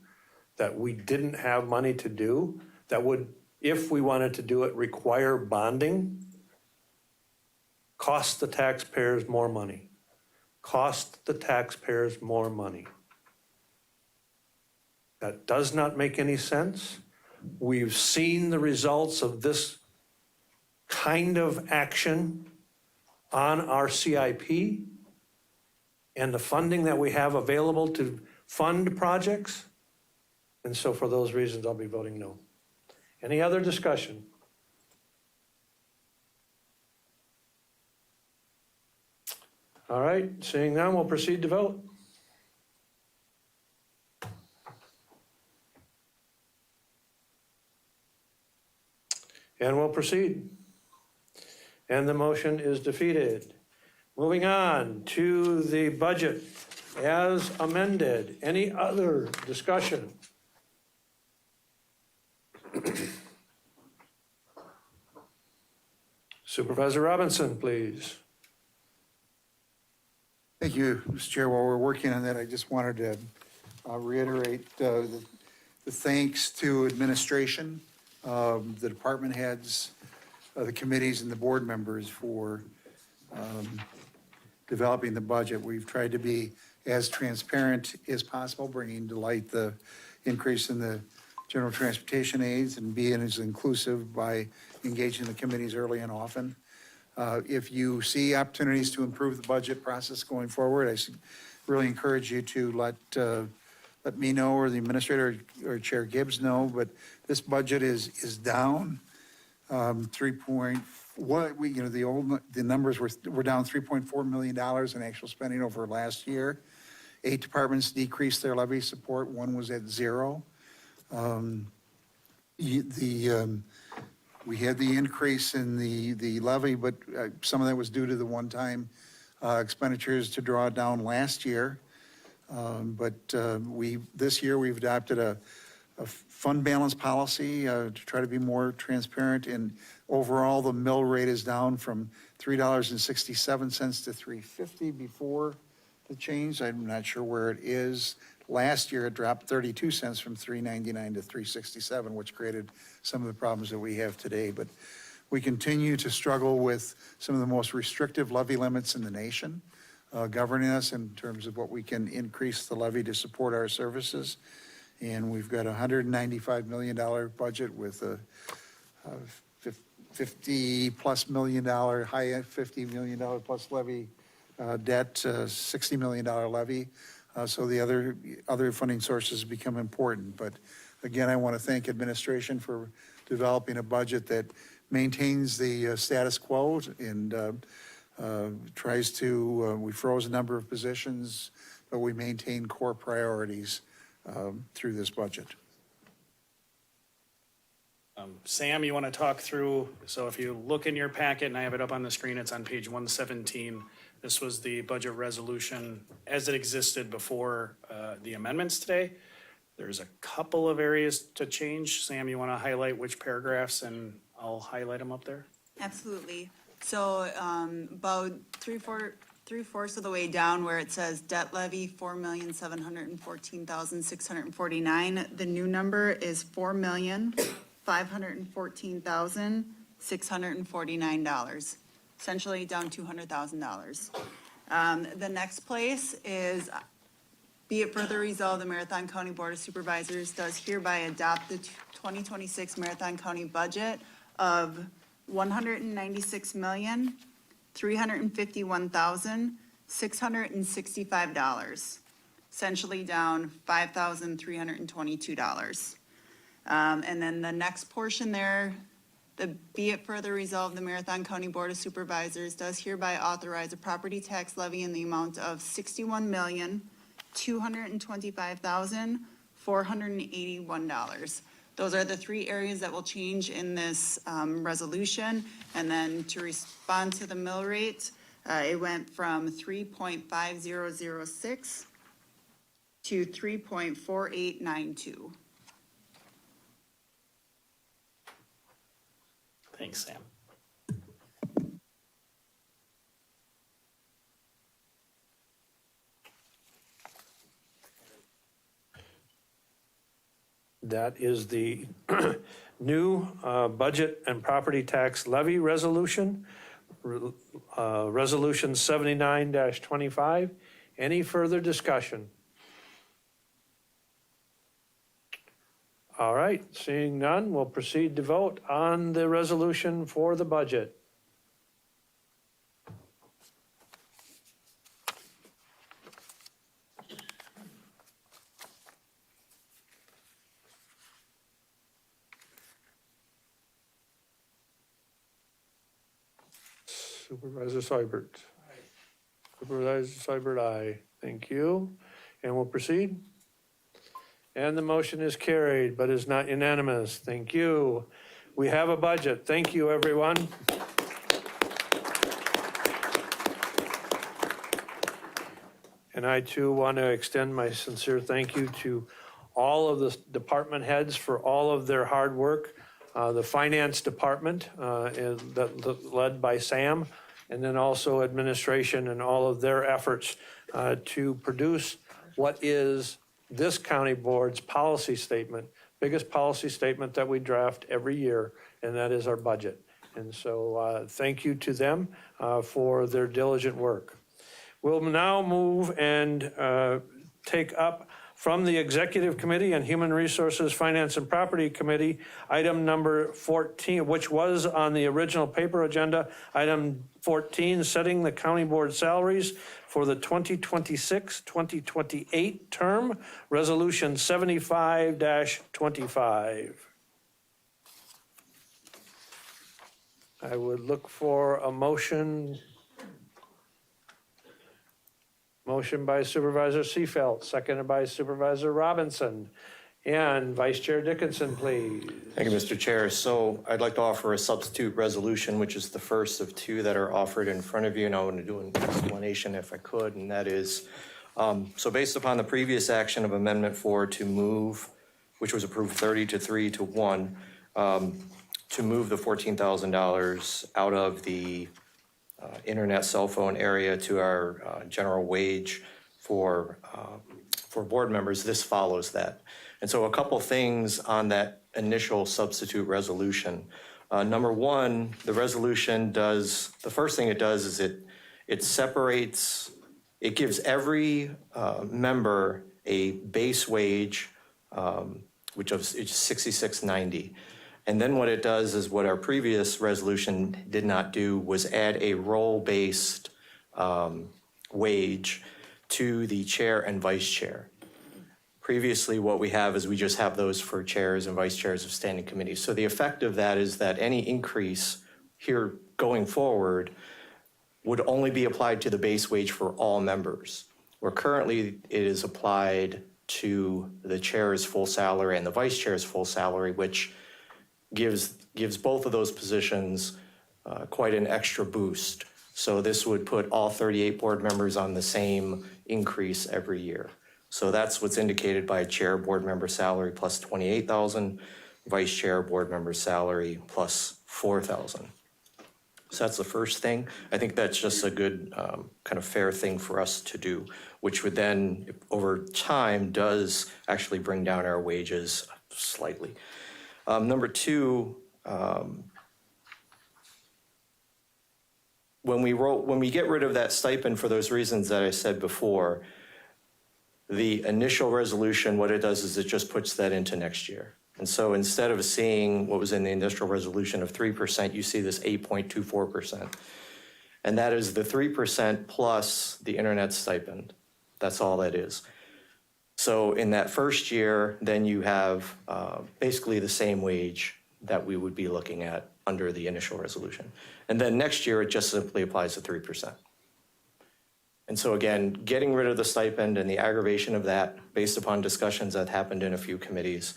that we didn't have money to do, that would, if we wanted to do it, require bonding, cost the taxpayers more money. Cost the taxpayers more money. That does not make any sense. We've seen the results of this kind of action on our CIP and the funding that we have available to fund projects. And so for those reasons, I'll be voting no. Any other discussion? All right, seeing none, we'll proceed to vote. And we'll proceed. And the motion is defeated. Moving on to the budget. as amended. Any other discussion? Supervisor Robinson, please. Thank you, Mr. Chair. While we're working on that, I just wanted to reiterate the thanks to administration, the department heads, the committees, and the board members for developing the budget. We've tried to be as transparent as possible, bringing to light the increase in the general transportation aids and being as inclusive by engaging the committees early and often. If you see opportunities to improve the budget process going forward, I really encourage you to let me know, or the administrator or Chair Gibbs know, but this budget is down the numbers were down $3.4 million in actual spending over last year. 8 departments decreased their levy support, 1 was at 0. We had the increase in the levy, but some of that was due to the one-time expenditures to draw down last year. This year, we've adopted a fund balance policy to try to be more transparent, and overall, the mill rate is down from $3.67 to $3.50 before the change. I'm not sure where it is. Last year, it dropped 32 cents from $3.99 to $3.67, which created some of the problems that we have today. But we continue to struggle with some of the most restrictive levy limits in the nation, governing us in terms of what we can increase the levy to support our services. And we've got a $195 million budget with a $50+ million, high $50 million plus levy debt, $60 million levy. So the other funding sources become important. But again, I want to thank administration for developing a budget that maintains the status quo and tries to, we froze a number of positions, but we maintain core priorities through this budget. Sam, you want to talk through, so if you look in your packet, and I have it up on the screen, it's on page 117. This was the budget resolution as it existed before the amendments today. There's a couple of areas to change. Sam, you want to highlight which paragraphs, and I'll highlight them up there? Absolutely. So about three-fourths of the way down where it says debt levy, $4,714,649. The new number is $4,514,649, essentially down $200,000. The next place is, be it further resolved, the Marathon County Board of Supervisors does hereby adopt the 2026 Marathon County budget of $196,351,665, essentially down $5,322. And then the next portion there, the be it further resolved, the Marathon County Board of Supervisors does hereby authorize a property tax levy in the amount of $61,225,481. Those are the 3 areas that will change in this resolution. And then to respond to the mill rate, it went from 3.5006 to 3.4892. Thanks, Sam. That is the new budget and property tax levy resolution, Resolution 79-25. Any further discussion? All right, seeing none, we'll proceed to vote on the resolution for the budget. Supervisor Seibert. Supervisor Seibert, aye. Thank you. And we'll proceed. And the motion is carried, but is not unanimous. Thank you. We have a budget. Thank you, everyone. And I too want to extend my sincere thank you to all of the department heads for all of their hard work. The finance department, led by Sam, and then also administration and all of their efforts to produce what is this county board's policy statement, biggest policy statement that we draft every year, and that is our budget. And so thank you to them for their diligent work. We'll now move and take up from the Executive Committee and Human Resources, Finance and Property Committee, item number 14, which was on the original paper agenda, item 14, setting the county board salaries for the 2026-2028 term, resolution 75-25. I would look for a motion. Motion by Supervisor Seifelt, seconded by Supervisor Robinson. And Vice Chair Dickinson, please. Thank you, Mr. Chair. So I'd like to offer a substitute resolution, which is the first of two that are offered in front of you, and I want to do an explanation if I could, and that is, so based upon the previous action of Amendment 4 to move, which was approved 30 to 3 to 1, to move the $14,000 out of the internet cell phone area to our general wage for board members, this follows that. And so a couple things on that initial substitute resolution. Number one, the resolution does, the first thing it does is it separates, it gives every member a base wage, which is $66.90. And then what it does is what our previous resolution did not do was add a role-based wage to the chair and vice chair. Previously, what we have is we just have those for chairs and vice chairs of standing committees. So the effect of that is that any increase here going forward would only be applied to the base wage for all members, where currently it is applied to the chair's full salary and the vice chair's full salary, which gives both of those positions quite an extra boost. So this would put all 38 board members on the same increase every year. So that's what's indicated by chair board member salary plus $28,000, vice chair board member salary plus $4,000. So that's the first thing. I think that's just a good kind of fair thing for us to do, which would then over time does actually bring down our wages slightly. Number two, when we get rid of that stipend for those reasons that I said before, the initial resolution, what it does is it just puts that into next year. And so instead of seeing what was in the initial resolution of 3%, you see this 8.24%. And that is the 3% plus the internet stipend. That's all that is. So in that first year, then you have basically the same wage that we would be looking at under the initial resolution. And then next year, it just simply applies to 3%. And so again, getting rid of the stipend and the aggravation of that based upon discussions that happened in a few committees,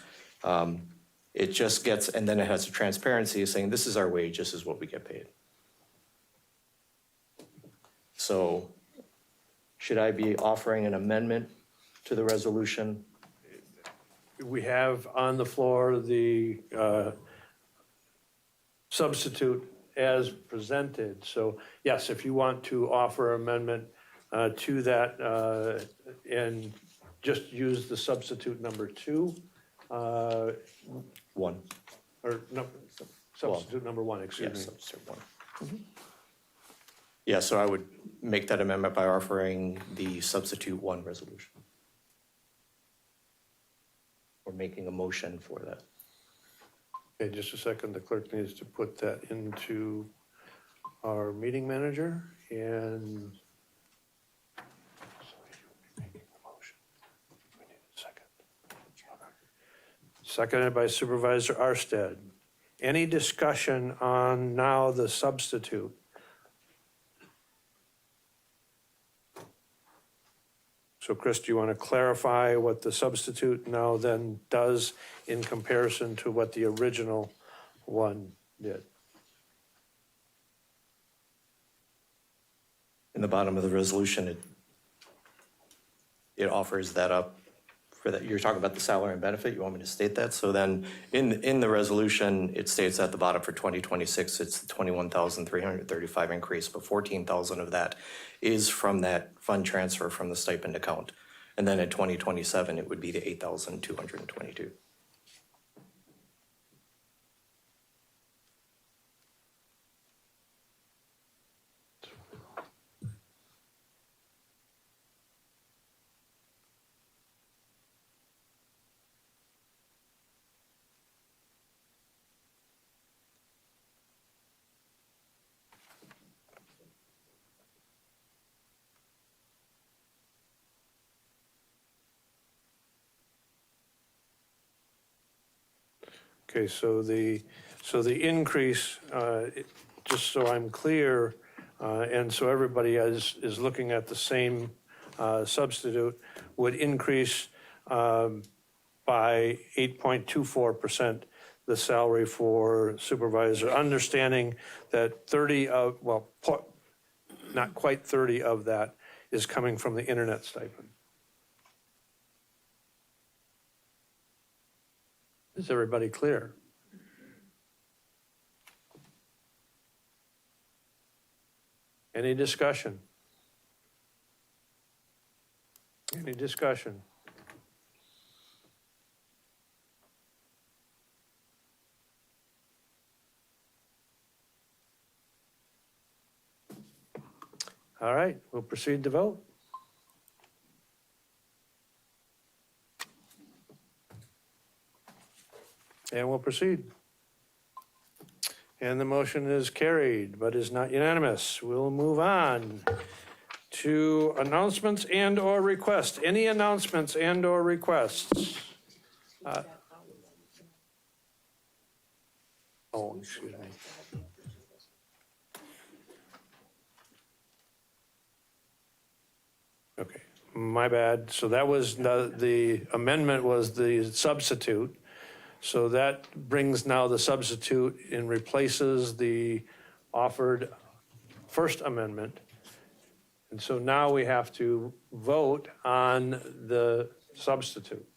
it just gets, and then it has a transparency saying this is our wage, this is what we get paid. So should I be offering an amendment to the resolution? We have on the floor the substitute as presented. So yes, if you want to offer amendment to that and just use the substitute number 2. 1. Or no, substitute number 1, excuse me. Yes, substitute 1. Mm-hmm. Yeah, so I would make that amendment by offering the substitute 1 resolution. Or making a motion for that. Okay, just a second. The clerk needs to put that into our meeting manager and seconded by Supervisor Arstead. Any discussion on now the substitute? So Chris, do you want to clarify what the substitute now then does in comparison to what the original one did? In the bottom of the resolution, it offers that up for that. You're talking about the salary and benefit. You want me to state that? So then in the resolution, it states at the bottom for 2026, it's the 21,335 increase, but 14,000 of that is from that fund transfer from the stipend account. And then in 2027, it would be the 8,222. Okay, so the increase, just so I'm clear, and so everybody is looking at the same substitute, would increase by 8.24% the salary for supervisor, understanding that 30 of, well, not quite 30 of that is coming from the internet stipend. Is everybody clear? Any discussion? Any discussion? All right, we'll proceed to vote. And we'll proceed. And the motion is carried, but is not unanimous. We'll move on to announcements and/or requests. Any announcements and/or requests? Oh, excuse me. Okay, my bad. So that was, the amendment was the substitute. So that brings now the substitute and replaces the offered First Amendment. And so now we have to vote on the substitute.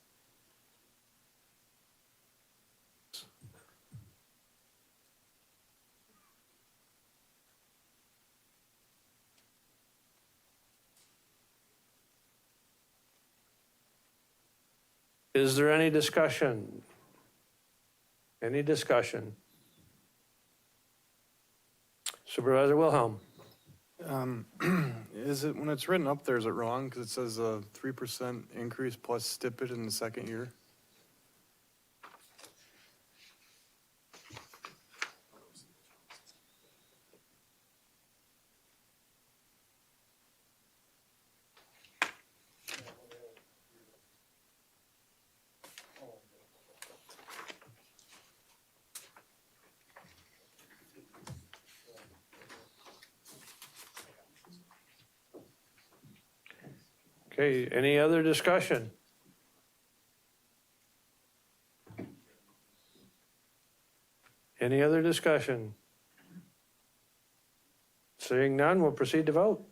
Is there any discussion? Any discussion? Supervisor Wilhelm. Is it, when it's written up there, is it wrong? Because it says a 3% increase plus stipend in the second year? Okay, any other discussion? Any other discussion? Seeing none, we'll proceed to vote.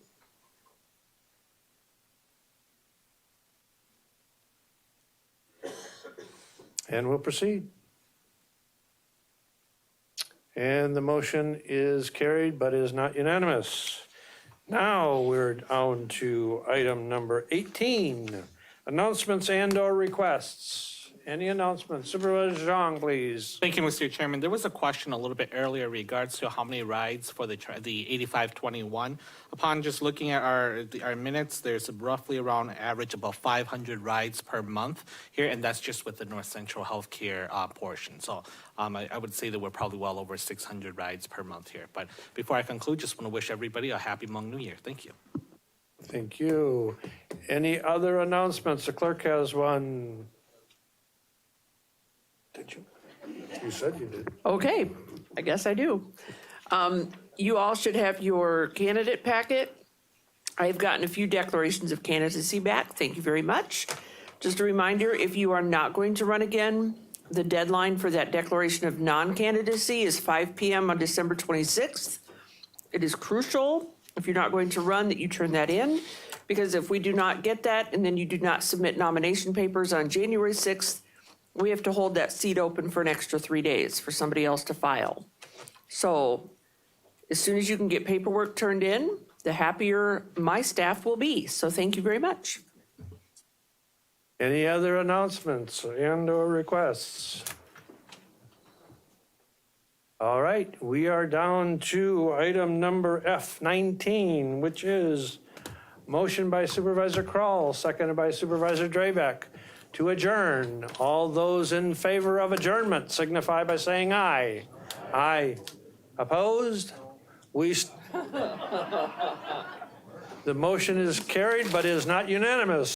And we'll proceed. And the motion is carried, but is not unanimous. Now we're down to item number 18, announcements and/or requests. Any announcements? Supervisor Zhang, please. Thank you, Mr. Chairman. There was a question a little bit earlier in regards to how many rides for the 8521. Upon just looking at our minutes, there's roughly around average about 500 rides per month here, and that's just with the North Central Healthcare portion. So I would say that we're probably well over 600 rides per month here. But before I conclude, just want to wish everybody a happy Hmong New Year. Thank you. Thank you. Any other announcements? The clerk has one. Did you? You said you did. Okay, I guess I do. You all should have your candidate packet. I've gotten a few declarations of candidacy back. Thank you very much. Just a reminder, if you are not going to run again, the deadline for that declaration of non-candidacy is 5 p.m. on December 26th. It is crucial, if you're not going to run, that you turn that in. Because if we do not get that, and then you do not submit nomination papers on January 6th, we have to hold that seat open for an extra 3 days for somebody else to file. So as soon as you can get paperwork turned in, the happier my staff will be. So thank you very much. Any other announcements and/or requests? All right, we are down to item number F19, which is motion by Supervisor Kroll, seconded by Supervisor Drabek to adjourn. All those in favor of adjournment signify by saying aye. Aye. Opposed? The motion is carried, but is not unanimous.